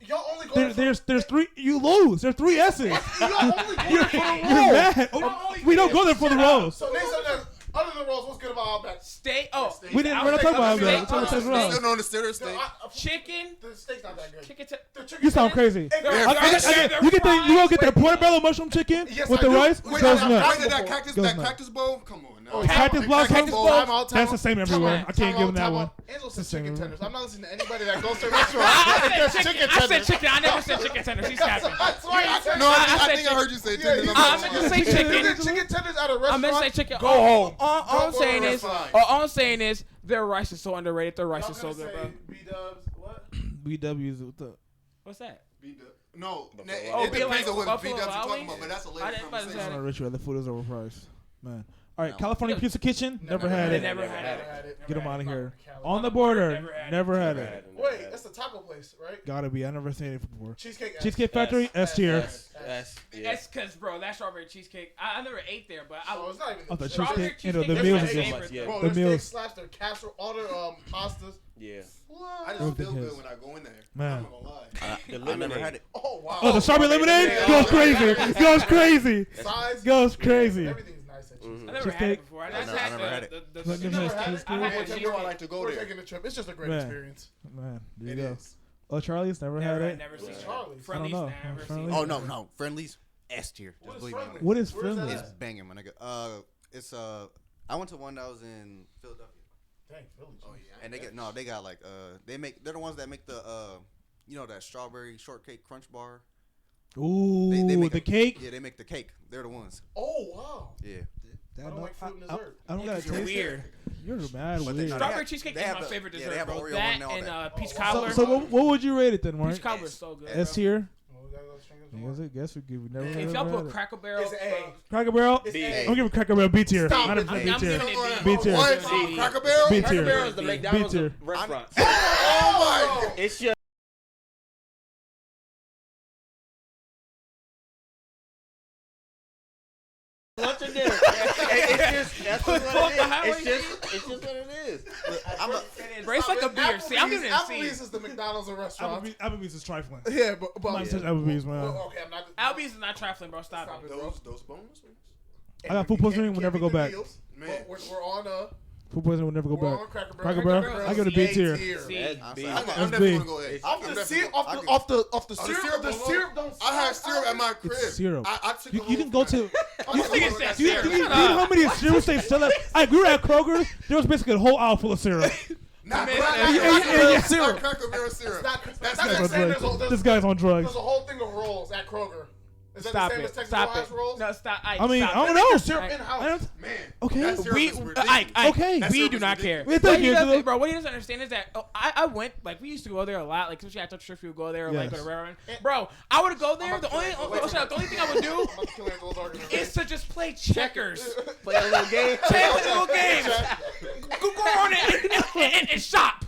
Y'all only go. There's three. You lose. There's three S's. Y'all only go there for the You're rolls. mad. We don't go there for the rolls. So name something other than rolls. What's good about Outback? Steak. Oh, We're not talking about that. We're talking about Texas Still Roadhouse. on the stitter steak. chicken. The steak's not that good. Chicken. The chicken You sound tenders- crazy. Hey, They're- guys, You get the you gonna get the portobello mushroom chicken Yes, with I the do. rice. Wait, Goes I- nuts. Wait, that Goes cactus nuts. bowl? Come on now. Oh, Cactus blossom? Cactus bowl. Time out, time That's the out. same everywhere. I can't give him that Time one. out. Angel said It's the same chicken everywhere. tenders. I'm not listening to anybody that goes to a restaurant. I It's said chicken. I said chicken. I never said chicken tenders. He's capping. That's why you said No, I said think I heard you say Yeah, tenders. you I meant to say You chicken. get chicken tenders at a I restaurant. meant to say chicken. Go home. All I'm Don't go saying to a is, restaurant. all I'm saying is, their rice is so underrated. Their rice Y'all is so gonna good, say bro. B-dubs, what? BW's with the. What's that? No, Oh, it be depends like on what Buffalo V-dubs you're Wild talking Wings? about, but that's a I later didn't about to say conversation. I don't know, Richard. The food is overpriced, man. All right, No. California Pizza Kitchen. Never had They it. never had it. Get them out of here. Cali. On the border. Never had it. Never had it. Wait, that's the taco place, right? Gotta be. I never seen it before. Cheesecake Factory, S tier. That's because, bro, that strawberry cheesecake. I never ate there, but I. Oh, it's not even. Oh, the strawberry cheesecake. You know, the cheesecake meals is are my good. favorite, Yeah. Bro, The their meals. steak slaps, their casserole, all their pastas. Yeah. What? I just feel good when I go in there. Man. I'm not gonna lie. I never had it. Oh wow. Oh, the strawberry lemonade goes crazy. Goes crazy. Size. Goes crazy. Everything's nice at Cheesecake. I never had it before. I just I had never had it. the You never had it? I had Every the time I like to go We're there. taking a trip. It's just a great Man. experience. Man, there It you go. is. Oh, Charlie's never had it. Never seen Charlie's? it. Friendly's, I don't know. never seen Friendly's? it. Oh no, Friendly's S tier. What Just is believe me. Friendly's? What is Where is that Friendly's? It's banging, my nigga. It's I went to one that was in Philadelphia, Dang, Philly. Oh yeah. and they got like they're the ones that make the you know that strawberry shortcake crunch bar. Ooh, They make the a- cake. Yeah, they make the cake. They're the ones. Oh wow. Yeah. I don't like fruit and dessert. I don't Yeah, gotta 'cause you're taste weird. it. You're mad But they- weird. no, Strawberry have- cheesecake they is have my the- favorite yeah, dessert, they have bro. Oreo That and all and that. peach So- cobbler. So what would you rate it then, Peach Mark? cobbler is so good. S bro. tier. Oh, we gotta go strangers I more. guess we give. Never. If never y'all had put it. Cracker Barrel, It's A. Cracker Barrel, It's B. A. I'm giving Cracker Barrel B tier. Stop it. 100% I'm B giving tier. it B B. tier. What? B. Cracker Barrel? B Cracker tier. Barrel is the B McDonald's tier. of restaurants. Oh my. It's just lunch or dinner. It's just that's what it is. It's just what it is. Bro, it's like a beer. See, I'm giving it a C. Applebee's is the McDonald's of restaurants. Applebee's is trifling. Yeah, but Mine says Applebee's, man. well, okay, I'm not. Applebee's is not trifling, bro. Stop Stop it. it, bro. Those boneless ones? I got food poisoning. We'll Can't never beat go the back. deals, Man. but we're on Food poisoning. We'll never go we're back. on Cracker Barrel. Cracker Barrel. I give it a B tier. C. That's B. I'm That's definitely B. gonna go A. Off I'm the definitely- syrup, I off can- the syrup, the syrup don't. I have syrup at my crib. It's syrup. I took You it can home go from to. that. You think it's that do you syrup? know Shut how many syrups they sell? I grew at Kroger. There was basically a whole aisle full of syrup. Not Man, Cracker yeah, Barrel yeah, syrup. Cracker Barrel syrup. That's This the guy's same. on drugs. This guy's on drugs. There's a whole thing of rolls at Kroger. Is that Stop the same it. as Texas Stop Roadhouse it. rolls? No, stop. Ike, I mean, stop I it. don't know. Syrup Ike, in house. Man. Okay. That syrup We, is ridiculous. Ike, Okay. That we syrup do is not care. ridiculous. Thank What he you, doesn't- Angelo. bro, what he doesn't understand is that I went, like, we used to go there a lot, like, especially at Touch Church, we would go there, like, go to Yes. Reverend. Bro, I would go there, the only thing I would do I'm about to kill Angelo's argument. is to just play checkers. Play a little game. Play little games. Go on and shop.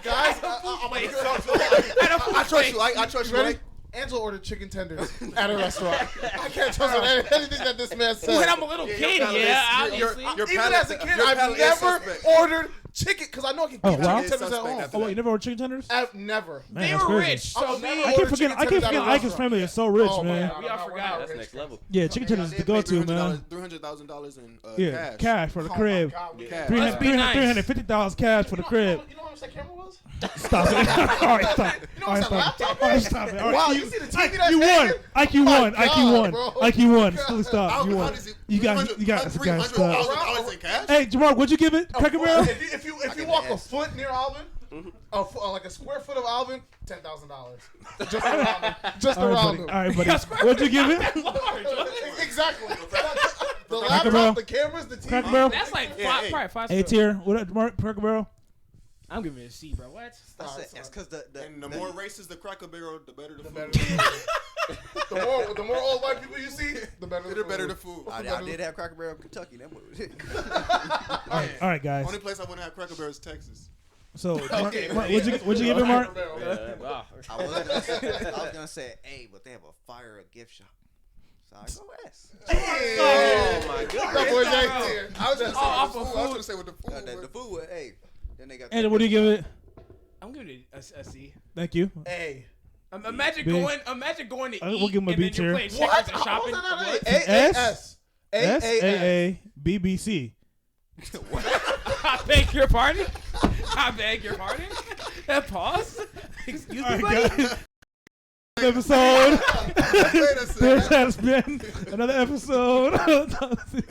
guys, I'm Wait, gonna I trust you. I trust you. ready? Ike. Angelo ordered chicken tenders at a restaurant. I can't trust anything that this man said. When I'm a little kid, yeah, obviously. Your Even palate- as a kid, your I've palate is never suspect. ordered chicken because I know I can Oh, get wow. chicken tenders at Suspect home. after Oh wait, you never ordered chicken tenders? I've never. Man, They that's were crazy. rich, so I'll me. never I order can't forget. chicken I can't tenders at forget. a Ike's restaurant. family is so rich, Oh, man. man. We all forgot. That's next level. Yeah, chicken tenders is the go-to, man. $300,000 in Yeah, cash. cash for the Oh my crib. God, we- Cash. Must be nice. $350 cash for the crib. You know how much that camera was? Stop it. All right, stop. You know All right, what that stop. laptop All right, is? stop it. All right, Wow, you see the TV that's you won. hanging? Ike, you Oh my won. Ike, you God, won. bro. Ike, you won. God. Still stop. You won. You got this guy stuck. $300,000 in cash? Hey, Jamal, what'd you give it? Cracker Barrel? If you walk a foot near Alvin, like a square foot of Alvin, $10,000. Just around him. Just All around right, him. buddy. All right, buddy. What'd you give it? Exactly. The Cracker Barrel. laptop, the cameras, the TV. Cracker Barrel? That's like Yeah, probably 5 A stars. tier. What, Mark? Cracker Barrel? I'm giving it a C, bro. What? That's because And the more racist the Cracker Barrel, the better the The food. better the more old white people you see, the better the The food. better the food. I did have Cracker Barrel in Kentucky. That was it. All right, guys. Only place I wouldn't have Cracker Barrel is Texas. So, Mark, Okay, what'd you give it, Mark? Wow. I was gonna say A, but they have a fire gift shop. So I go S. Oh my That god. boy's A tier. I was just off saying of with the food. I was food. gonna say with the food. The food was A. Then they got. And what do you give it? I'm giving it a C. Thank you. A. Imagine B. going to eat We'll give him a and B then tier. you're playing checkers What? and How shopping. is that not What? A? S? A. S A A B B C. I beg your pardon. I beg your pardon. Pause. Excuse All me, right, buddy. guys. Episode. Wait a There second. has been another episode.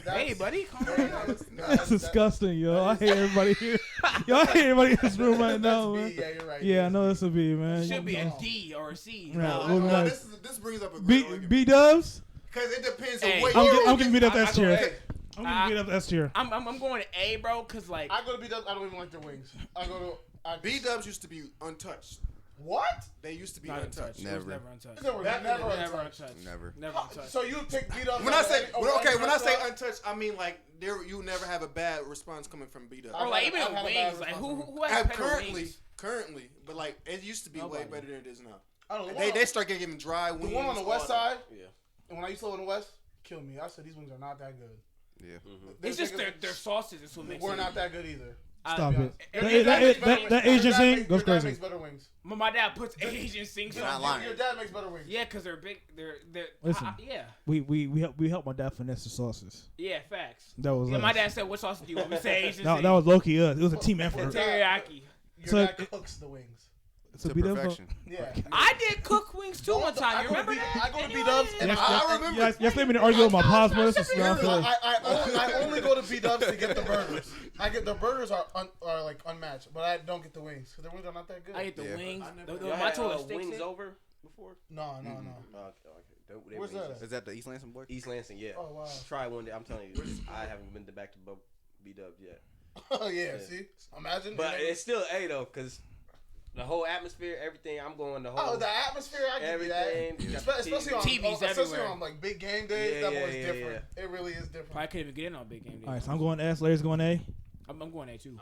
Hey, buddy. Calm down. That's disgusting, yo. I hate everybody here. Yo, I hate everybody in this room right now, man. Yeah, you're right. Yeah, I know this will be, man. Should be a D or a C. Yeah, No, we'll be No, nice. this brings up a B great argument. B Dubs. Because it depends Hey. on what I'm giving it up I S go tier. A. I'm gonna beat up S tier. I'm going to A, bro, because, like, I go to B-Dubs. I don't even like their wings. I go to B-dubs used to be untouched. What? They used to be not untouched. untouched. It was Never. never untouched. They were never Never untouched. untouched. Never. Never untouched. So you pick B-Dubs? When I say when I say untouched, untouched, I mean like there you never have a bad response coming from B-dubs. Or, like, even I've had a wings. bad Like, response who has better Currently, wings? Currently, but like it used to be way better than it is now. I don't know. They start getting dry wings. The one on the west side. Yeah. And when I used to live in the west, killed me. I said these wings are not that good. Yeah. It's just their sauces is what makes We're it. not that good either. Stop it. Your dad makes better That wings. Asian thing goes Your dad crazy. makes better wings. My dad puts Asian things You're not on. lying. Your dad makes better wings. Yeah, because they're big. They're Listen. yeah. We helped my dad finesse the sauces. Yeah, facts. That was Yeah, my us. dad said, "What sauce do you want?" We say Asian. That was low-key us. It was a team effort. teriyaki. Your So dad it- cooks the wings. So To be there. perfection. Yeah. I did cook wings too one time. You remember that? I go to B-Dubs and I remember. Yes, me to argue with my pops, bro. This is not fair. I only go to B-Dubs to get the burgers. The burgers are like unmatched, but I don't get the wings because the wings are not that good. I get the Yeah. wings. Y'all My had toilet sticks wings it. over before? No. Okay. Where's that at? Is that the East Lansing boy? East Lansing, yeah. Oh wow. Try one day. I'm telling you, I haven't been back to B-Dubs yet. Oh yeah. See, imagine. But it's still A though, because the whole atmosphere, everything, I'm going the whole. Oh, the atmosphere, I give you that. everything. Especially on TVs especially everywhere. on like big game days, Yeah, that yeah, boy's yeah, different. It really is different. Probably couldn't even get in on big game day. All right, so I'm going S. Larry's going A. I'm going A too.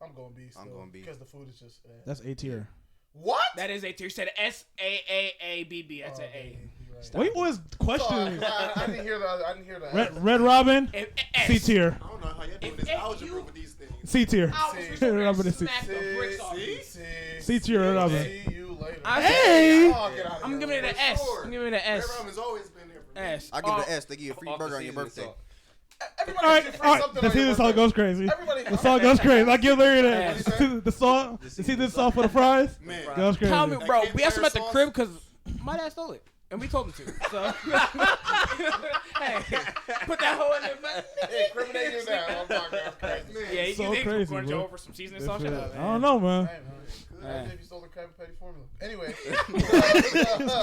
I'm going B still. I'm going B. Because the food is just. That's A tier. What? That is A tier. You said SAAABB. That's an A. Right. Why you always questioning? I didn't hear the. I didn't hear the. Red Robin, S. C tier. I don't know how you're doing If- this if algebra you- with these things. C tier. I was See. just gonna Robin is smack the bricks off you. C tier, Red Robin. See you later. Hey! Oh, get out of I'm here. giving it an For S. sure. I'm giving it an Red S. Robin's always been there for me. S. I give it an S. They give you a free Off the burger on your seasoning birthday. salt. Everybody All gets right, you free all right. something The on your season salt birthday. goes crazy. Everybody. The salt goes crazy. I give Larry Yeah. that. The salt. You see this salt for the fries? Man, Goes crazy. Tell me, bro. That We asked him at the sauce. crib because my dad stole it. And we told him to. So, hey, put that hole in there, man. Hey, incriminate you now. Oh my God, crazy. Yeah, you So think crazy, we're going to bro. go over some seasoning sauce? Shut up, I man. don't know, man. Hey, man. Imagine if you stole the Krabby Patty formula. Anyway.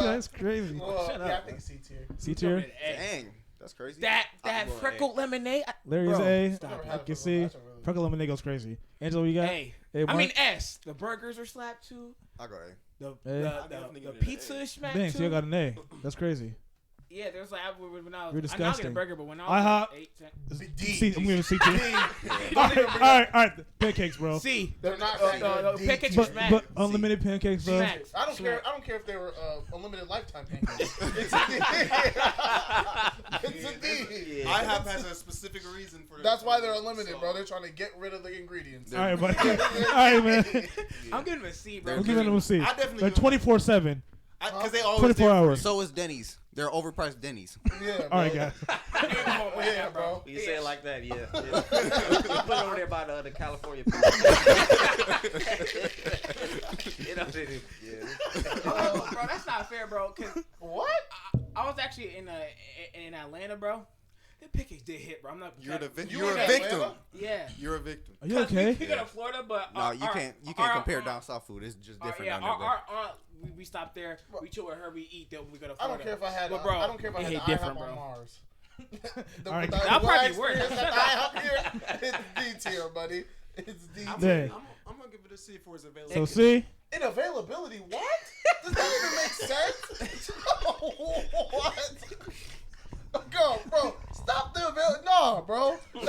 That's crazy. Well, Shut yeah, up. I think C tier. C tier. Dang, that's crazy. That I'm going freckled lemonade. Larry's Bro, A. stop Never it. had I it can before. see. That's a really- Freckle lemonade goes crazy. Angela, you got? Hey, A I one? mean S. The burgers are slapped too. I go A. The Hey. the pizza is smacked Dang, too. so you got an A. That's crazy. Yeah, there's like when I was. You're I now get a disgusting. burger, but when I IHOP. was 8, 10, D. C. I'm giving C tier. D. All right. Pancakes, bro. C. They're not The that good. D pancakes tier. are smacked. But unlimited pancakes, though. Smacked. I don't care. Smacked. I don't care if they were unlimited lifetime pancakes. It's a D. Yeah. IHOP has a specific reason for that. That's why they're unlimited, bro. They're trying to get rid of the ingredients. All right, buddy. All right, man. I'm giving them a C, bro. I'm giving them a C. I definitely They're give them- 24/7. Because they always 24 there for hours. So is Denny's. They're overpriced Denny's. Yeah, bro. All right, guys. Yeah, bro. You say it like that, yeah. yeah. Put it over there by the California people. You know, yeah. Bro, that's not fair, bro. Cause What? I was actually in Atlanta, bro. The pancakes did hit, bro. I'm not. You're the You you're in a victim. Atlanta? Yeah. You're a victim. Are you okay? We go to Florida, but No, you can't compare down south food. It's just different down there, bro. We stop there. We chill with her. We eat. Then we go to I Florida. don't care if I had. But bro, I don't care if I it had hit the different, IHOP on bro. Mars. All right. That'll probably be worse. That IHOP here, it's D tier, buddy. It's D I'm tier. Dang. gonna give it a C for its So availability. C. In availability, what? Does that even make sense? What? Go, bro. Stop the availability. No, bro. I'm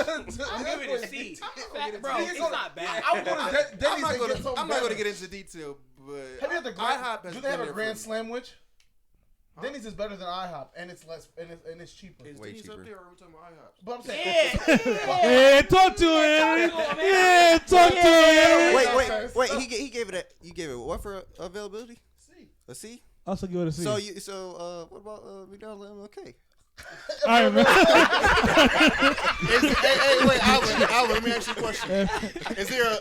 giving it a C. Bro, it's not bad. I would go to Denny's I'm not and gonna get something I'm not gonna better. get into detail, but Have you had the IHOP has do they have been a there Grand for me. Slamwich? Denny's is better than IHOP, and it's less, and it's cheaper. Is Way Denny's cheaper. up there, or are we talking about IHOP? But I'm saying, Yeah, talk to him. Yeah, talk to him. Wait. He gave it a. You gave it what for availability? C. A C. Also give it a C. What about McDonald's and MLK? All right, man. Hey, wait, Albert, let me ask you a question. Is there?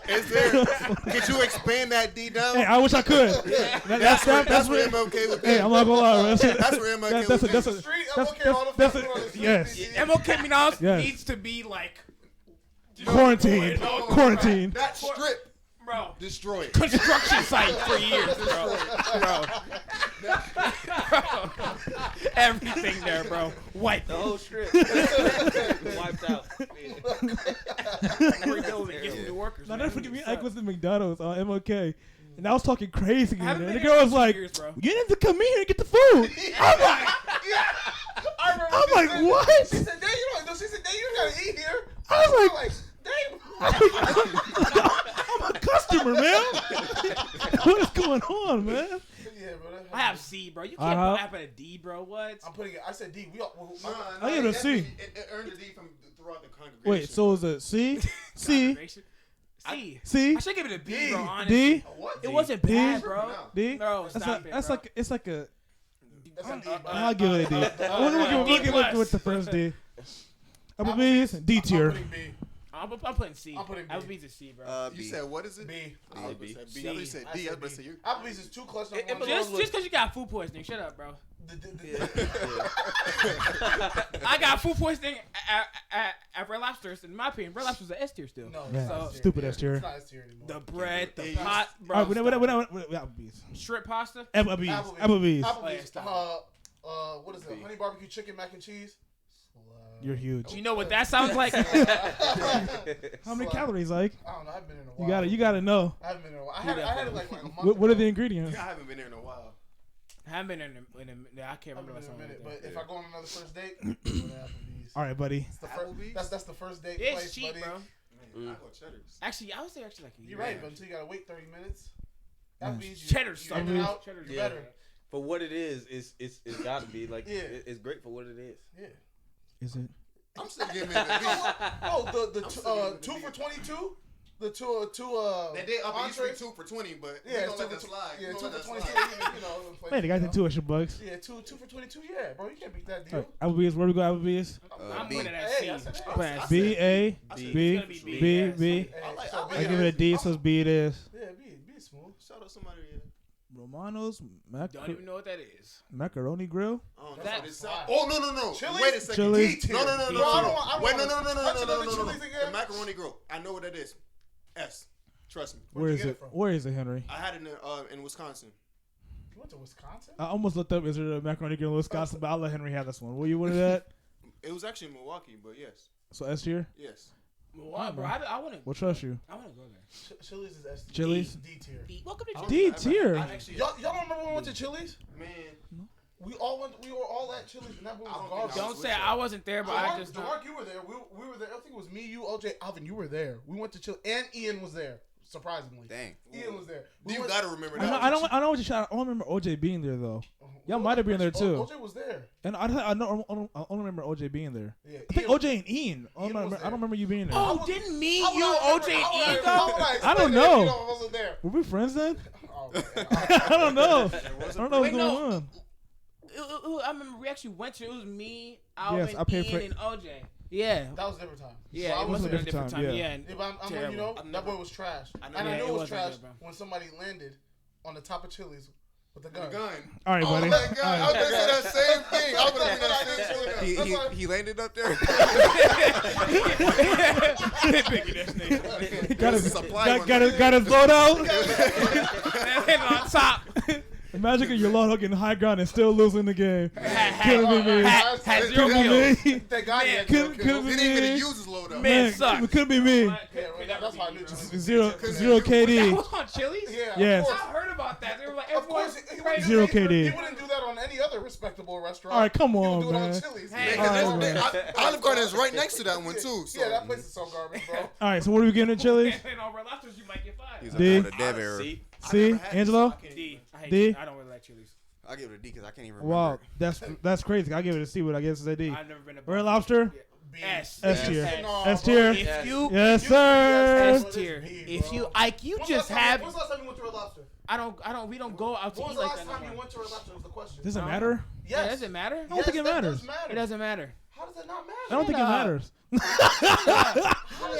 Could you expand that D down? Hey, I wish I could. That's That's where. where MLK would be. Hey, I'm not gonna lie. That's where MLK would be. That's a Street, that's- okay, all the that's people on the a street, yes. MLK Minas Yes. needs to be like Quarantine. Quarantine. That strip, bro. destroy it. Construction site for years, bro. Everything there, bro. White. The whole strip wiped out. Rebuilding, get some new workers. Now, man. never forget me. Ike was in McDonald's on MLK, and I was talking crazy. Haven't And been the here girl in was 2 like, years, bro. "You need to come here and get the food." I'm like, I remember I'm she like, said- what? She said, "Dang, you don't." She said, "Dang, you gotta eat here." I was I'm like, "Dang." I'm a customer. humor, man. What is going on, man? Yeah, bro. I have C, bro. You can't put App at a D, bro. What? I'm putting it. I said D. We all. I give it a C. It earned a D from throughout the congregation. Wait, so is it C? C? C. C? I should give it a B, bro. Honestly. D? What? It wasn't D? bad, bro. D? Bro, stop it, That's bro. like it's like a. That's a D, bro. I'll give it a D. We'll give it with the first D. Applebee's D tier. I'm putting B. I'm putting C. I'm putting B. Applebee's a C, bro. You said what is it? B. I was B. gonna say B. I was gonna say D. I was gonna say you. Applebee's is 2 clutch. Just because you got food poisoning, shut up, bro. I got food poisoning at Red Lobster's. In my opinion, Red Lobster's an S tier still. No, Yeah, So- stupid S tier. It's not S tier anymore. The bread, the Yeah, pot, bro. All right, Applebee's. Shrimp pasta. Applebee's. What is it? Honey barbecue chicken mac and cheese. You're huge. You know what that sounds like? How many calories, like? I don't know. I haven't been in a while. You gotta know. I haven't been in a while. I had it like a month. What are ago. the ingredients? I haven't been there in a while. I haven't been in a I can't I haven't remember been last in a time. minute. But if I go on another first date, go to Applebee's. All right, buddy. It's the first, that's the first date It's place, cheap, buddy. bro. Man, I go Cheddar's. Actually, I would say like a You're right, but until you gotta wait 30 minutes. Mm. Applebee's, Cheddar's you in and out, Cheddar's you're better. For what it is, it's got to be like Yeah. it's great for what it is. Yeah. Is it? I'm still giving it a B. Oh, the I'm still giving it a 2 B. for 22. The two They did up usually entrees. 2 for 20, but Yeah, we gonna two let for that slide. Yeah, We 2 gonna for let 22. that You know, Hey, they got the $2 Yeah, two for 22. Yeah, bro, you can't beat that All deal. right, Applebee's. Where we go? Applebe's. I'm B. putting it at Hey, C. I said I'm putting it at B C. A It's B gonna be B B. B. Hey, so I give it a D. So it's B. It is. Yeah, be smooth. Shout out somebody. Romano's Don't even know what that is. macaroni grill. Oh, That- no. Chili's? Wait a second. Chili's? No. Bro, I don't want- Wait, no. touch another Chili's The again. macaroni grill. I know what that is. S. Trust me. Where you is get it? it from? Where is it, Henry? I had it in Wisconsin. You went to Wisconsin? I almost looked up. Is there a macaroni grill in Wisconsin? But I'll let Henry have this one. Will you want that? It was actually in Milwaukee, but yes. So S tier. Yes. Why, bro? I want to. We'll trust you. I want to go there. Chili's is S tier. Chili's? D tier. Welcome to D Chili's. tier. Y'all don't remember when we went to Chili's? Man. We were all at Chili's, and that was I don't garbage. think I Don't say I wasn't there, but I just. Mark, you were there. We were there. I think it was me, you, OJ, Alvin. You were there. We went to Chili's, and Ian was there. Surprisingly, Dang. Ian was there. You gotta remember I that. know what you shot. I don't remember OJ being there though. Y'all might have been there too. OJ was there. And I only remember OJ being there. Yeah, I think Ian- OJ and Ian. I don't remember you being there. Oh, didn't me, How would you, I OJ, remember- how would and I- Ian how go? would I explain don't it if know. you I wasn't there. Were we friends then? Oh, man. I don't know. I don't know what's Wait, going no. on. I remember we actually went to. It was me, Alvin, Yes, I paid Ian, for- and OJ. Yeah. That was a different time. Yeah, So I it was was there. a different time. yeah. Yeah. and Yeah, but I'm letting you terrible. know, I've that never- boy was trash. I And never- I Yeah, knew it it was wasn't trash good, bro. when somebody landed on the top of Chili's with a gun. The gun. All right, Oh buddy. my God! All I right. was gonna say that same thing. I was gonna say that same thing. That's why- He landed up there. Got his Supply got his load out. And on top. Imagine you're load out getting high ground and still losing the game. Could've been me. Had zero Could've kills. been me. Thank God he had Could've no been kills. He didn't even me. use his load up. Man, sucked. It could be me. Yeah, that's how I knew Chili's. Zero That KD. was on Chili's? Yeah, Yes. of I course. heard about that. They were like, Of course, everyone's he crazy. wouldn't Zero do that- KD. He wouldn't do that on any other respectable restaurant. All right, come He would on, do it man. on Chili's. Hey, All right, Olive Garden is right next to that one too. So. Yeah, that place is so garbage, bro. All right, so what are we getting at Chili's? And on Red Lobsters, you might get fired. He's D. on the dev era. See, C, Angelo? D. I hate D? I don't really like Chili's. I give it a D because I can't even remember. Wow, that's crazy. I give it a C, but I guess it's a D. I've never been a Red Lobster? B. S. S tier. No, S bro. tier. If you, Yes, You- sir. S tier. B, If bro. you, like, you When's just the last time- have. When's the last time you went to Red Lobster? We don't go out to When eat was the like last that. time no you more. went to Red Lobster? Was the question. Does it No. matter? Yeah, Yes. does it matter? I don't think it matters. It doesn't matter. How does it not matter? I don't think it up. matters. Shut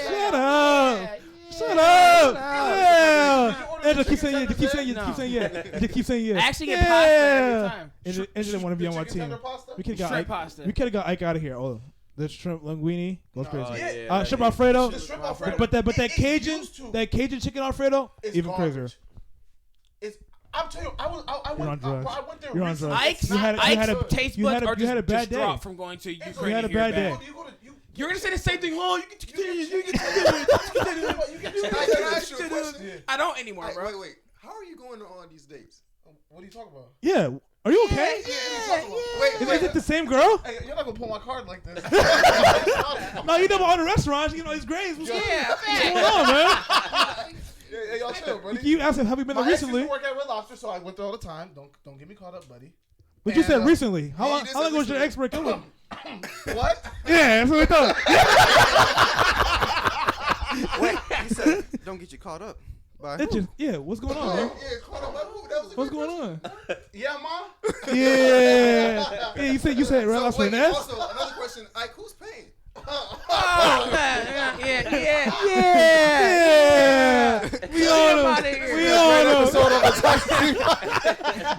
Shut up. Shut up. Yeah. Angela, keep saying yeah. Keep saying yeah. Keep saying yeah. Keep saying yeah. I actually get pasta every time. Angela didn't want to be on my Chicken tender team. pasta? We could have Shrimp got pasta. we could have got Ike out of here. Oh, the shrimp linguine goes crazy. Oh, Yeah. yeah, Shrimp yeah. Alfredo. The shrimp Alfredo. But that It Cajun used to. that Cajun chicken Alfredo It's even garbage. crazier. It's. I'm telling you, I You're on went drugs. there You're on recently. drugs. Ike's, You had a- Ike's taste you had buds a- are you had a bad just day. dropped from going to Ukraine. had a to hear bad that. day. You're gonna say the same thing. Oh, you can I ask you a question? I don't anymore, bro. Wait. How are you going to all these dates? What are you talking about? Yeah. Are you okay? Is it the same girl? Hey, you're not gonna pull my card like this. No, you know all the restaurants. You know it's great. What's Yeah, going on, man? Hey, y'all chill, buddy. You asked him, have you been there My ex used recently? to work at Red Lobster, so I went there all the time. Don't get me caught up, buddy. But you And, said recently. How long? did How long say was your recently. ex breakup? What? Yeah, that's what we thought. Wait, you said don't get you caught up. By It just, yeah, what's going on, man? Yeah, caught up by who? That was a What's good going on? Yeah, ma. Yeah. Yeah, you said Red So Lobster wait, and S? also another question, Ike, who's paying? yeah. Yeah. We on him. We on him.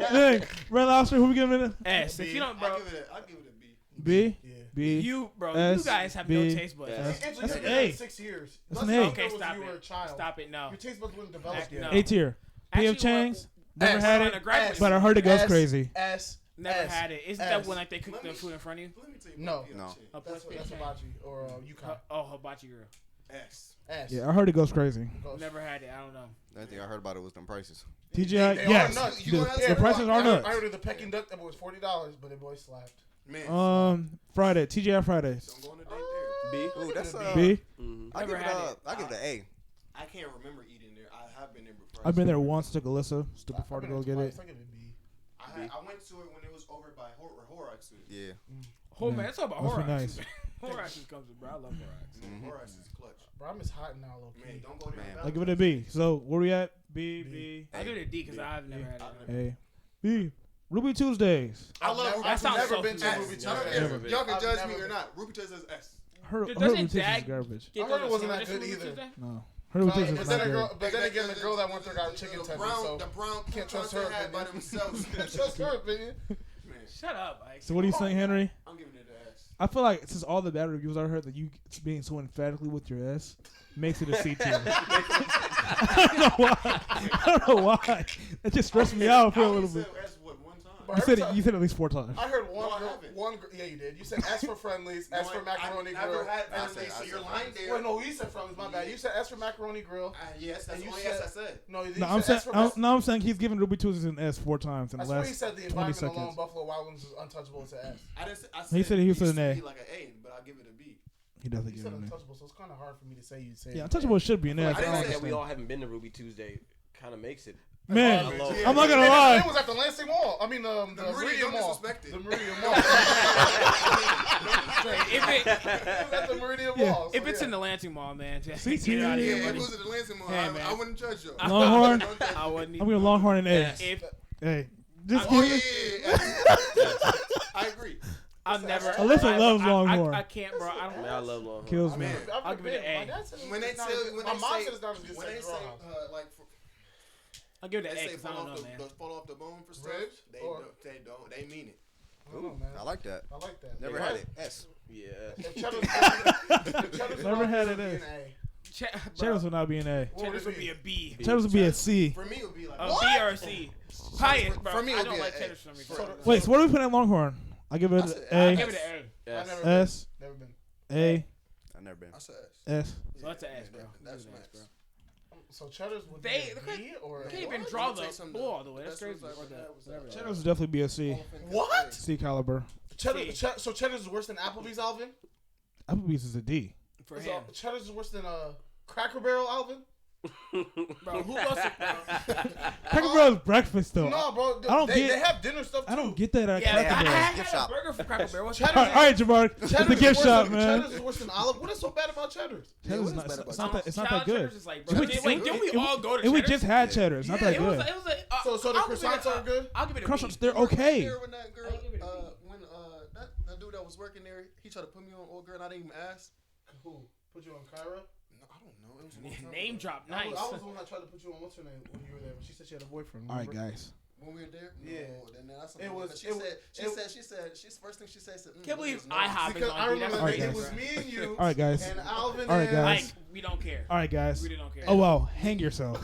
Hey, Red Lobster, who we giving it? S. If you don't, bro. I'll give it a B. B? Yeah. B? You, bro. S, You guys have B, no taste buds. S. Angela, That's you've an been A. here 6 years. That's an Let's A. not Okay, go with stop you were a it. child. Stop it. No. Your taste buds wouldn't develop Act- yet. no. A tier. Actually, P.F. Chang's? well, Never S. had on it, a graduate but I heard it goes S. crazy. S. Never S. had it. Isn't S. that when like they cook the food in front of you? Let me tell you. No. about No. PF Chang's. Oh, That's plus hibachi or yukon. Oh, hibachi grill. S. S. Yeah, I heard it goes crazy. Goes. Never had it. I don't know. The only thing I heard about it was them prices. TGI, They yes. are nuts. You The, gonna ask the me prices are I nuts. heard the Peking duck that was $40, but the boy slapped. Man. Friday, TGI Fridays. So I'm going to date there. B. Ooh, that's B. I give Never it had a. it. I give it an A. I can't remember eating there. I have been there before. I've been there once. Took Alyssa. Stupid I've far to been go there get it. twice. I give it a B. I went to it when it was over by Horax. Yeah. Oh man, it's all about That's horror. nice. Horror comes with, bro. I love horror. Horax is clutch. Bro, I'm just hot now, low Man, key. don't go there. Man. I give it a B. So where we at? B. B. I give it a D because I've never had it. A. B. Ruby Tuesdays. I love Ruby. That I've sounds never so been to familiar. Ruby I don't Tuesday. care. Never been. Y'all can I've judge never me or been. not. Ruby Tuesday says S. Heard Doesn't Ruby Tuesdays is Dag garbage. get I heard those it wasn't that sandwiches good from either. Tuesday? No. Ruby Tuesdays But is then, not good. but then again, the girl that went there got chicken tenders, so The brown can't trust croutons her they had by opinion. themselves. Can't trust her opinion. Man, Shut up, Ike. So what are you saying, Henry? I'm giving it an S. I feel like since all the bad reviews I heard that you being so emphatically with your S makes it a C tier. I don't know why. I don't know why. It just stressed me out for a little bit. S what, one time? But You every said it. time- You said it at least 4 times. I heard No, I haven't. yeah, you did. You said S for friendlies, S for macaroni I grill. never had I friendlies, said- so I you're said lying there. Wait, no, you said friendlies. My bad. You said S for macaroni grill. Yes, that's And the you only said- S I said. No, you No, I'm said saying. S for I'm saying he's given Ruby Tuesdays an S 4 times in I the swear he last said the 20 environment alone, seconds. Buffalo Wild Wings is untouchable. It's an S. I didn't say, I He said he it was used an to A. be like an A, but I'll give it a B. He definitely You given said it an A. untouchable, so it's kind of hard for me to say. You say Yeah, untouchable should be an S. I I don't didn't say that we understand. all haven't been to Ruby Tuesday. Kind of makes it. Man, Hello. I'm not gonna lie. It was at the Lansing Mall. I mean, the Meridian Mall. disrespect it. The Meridian Mall. If it It was at the Meridian Yeah. Mall. if it's in the Lansing Mall, man, just See, get it out of Yeah, here, if it buddy. was at the Lansing Mall, Hey, man. I wouldn't judge you. Longhorn. I wouldn't. I'm gonna Longhorn and A. If Hey, just Oh, give yeah, it. yeah. I agree. I've never. Alyssa loves Longhorn. I can't, bro. I don't. Man, I love Longhorn. Kills me. Man, I'll give it an A. when they tell you, my mom said it's not as good as when they say, Roadhouse. like, I'll give it an they A say because I fall don't off know, man. the fall off the bone for stuff, Ribs? they Or- don't, they mean it. I don't know, man. I like that. I like that. Never Yeah. had it. S. Yeah. If Cheddar's Never had it would be as- an A. Cheddars would not be an A. What would Cheddars it would be be? a B. Cheddars would be a C. For me, it would be like A B or a C. Highest, bro. For me, it I would don't be like an A. cheddars for some reason. Wait, so what are we putting at Longhorn? I give it I said- I A, give it an A. I Yes. never been. S, Never been. A, I've never been. I said S. S. So that's an S, bro. That's Give it an S, nice. bro. So Cheddar's would They- be a B or You a can't even What? draw Let me tell you the something, bull though. all the way. That's Best crazy. results Or I've the- had was, whatever that Cheddars would definitely be a C. What? C caliber. Cheddar, so Cheddar's is worse than Applebee's, Alvin? Applebee's is a D. For So him. Cheddar's is worse than Cracker Barrel, Alvin? Bro, who goes to. Cracker Barrel's breakfast though. No, bro. I don't they get- have dinner stuff too. I don't get that at Yeah, Cracker I Barrel. had Gift a shop. burger from Cracker Barrel. What's Cheddar- All right, Jamar. It's Cheddar's the is gift worse shop, than, man. Cheddar's is worse than Olive. What is so bad about Cheddar's? Cheddar's what is not, better it's about not that. It's not Shout that out good. Cheddar's is like, It bro, was- didn't we all go to And we Cheddar's? just had Cheddar. It's not that it was good. a, So the I'll give it croissants a- are good? I'll give it a Croissants, B. they're okay. There when that girl, I give it a B. when that dude that was working there, he tried to put me on old girl, and I didn't even ask. Who? Put you on Kyra? No, I don't know. It was a long time Name ago. drop, I nice. was the one that tried to put you on. What's her name when you were there? She said she had a boyfriend. All right, remember? guys. When we were there, Yeah. no, then that's It something. was- She it said, first thing she said, Can't believe no. IHOP is Because on I B. remember That's Alright, it crazy, was guys. bro. me and you All right, guys. and Alvin All right, and guys. Like, we don't care. All right, guys. We really don't care. Oh wow, hang yourself.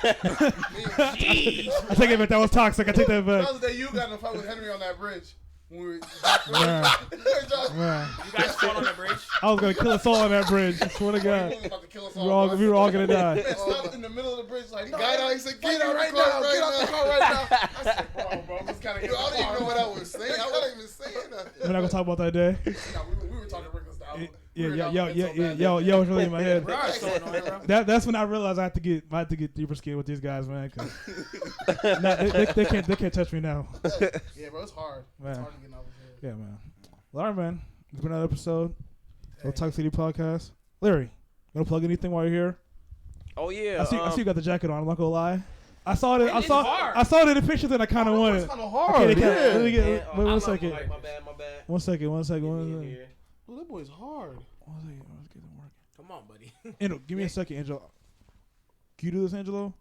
Jeez. I take it back. That was toxic. I take that That back. was the day you got in a fight with Henry on that bridge. When we were, Yeah. Josh, Man, You guys fought on the bridge? I was gonna kill us all on that bridge. I swear to he God, was about to kill us we all. were all, bro. we were all gonna die. Man stopped in the middle of the bridge like, no, Guy out, he said, get get out out right the car now, right get out the now. car right now. I said, bro, I'm just kind of Yo, I didn't even know what I was saying. I wasn't even saying nothing. We're not gonna talk about that day. No, we were talking reckless to Alvin. It's really in my head. Bro, it's so annoying, bro. That's when I realized I had to get deeper skin with these guys, man. Cause they can't touch me now. Yeah, bro, it's hard. Man. It's hard to get out of his head. Yeah, man. All right, man. It's been another episode of Talk City Podcast. Larry, you wanna plug anything while you're here? Oh yeah. I see you got the jacket on. I'm not gonna lie. I saw it. It's hard. I saw it in the pictures and I kind of wanted. It's kind of hard. Let me get. And, Wait, one I'm second. like, my bad. One second. Get me in One second. here. Well, that boy's hard. Let's get them working. Come on, buddy. Angelo, give me a second, Angelo. Can you do this, Angelo?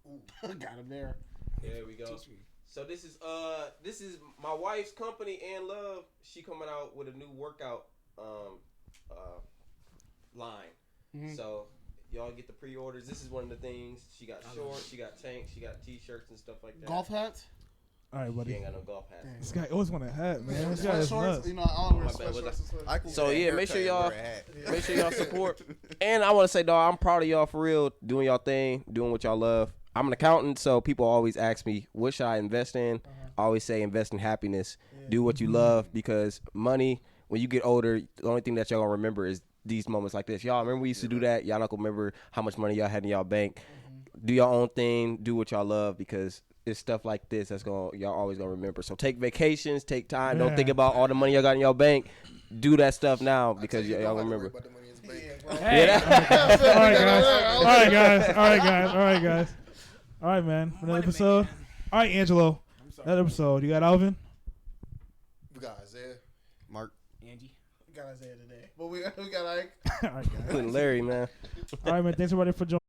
Got him there. There we go. So this is my wife's company and love. She coming out with a new workout line. Mm-hmm. So y'all get the pre-orders. This is one of the things. She got shorts, she got tanks, she got t-shirts and stuff like that. Golf hats? All right, buddy. She ain't got no golf hats. This guy always want a hat, man. This guy is nuts. You know, I always wear My bad, sweatshirts and stuff. So yeah, make sure y'all support. And I want to say, dog, I'm proud of y'all for real, doing y'all thing, doing what y'all love. I'm an accountant, so people always ask me, what should I invest in? I always say invest in happiness. Do what you love, because money, when you get older, the only thing that y'all gonna remember is these moments like this. Y'all remember we used to do that? Y'all not gonna remember how much money y'all had in y'all bank. Do your own thing, do what y'all love, because it's stuff like this that's y'all always gonna remember. So take vacations, take time. Don't think about all the money y'all got in your bank. Do that stuff now, because y'all gonna remember. Hey. All right, guys. All right, man. Another episode. All right, Angelo. Another episode. You got Alvin? We got Isaiah. Mark. Angie. We got Isaiah today. But we got Ike. All right, guys. Larry, man. All right, man. Thanks everybody for joining.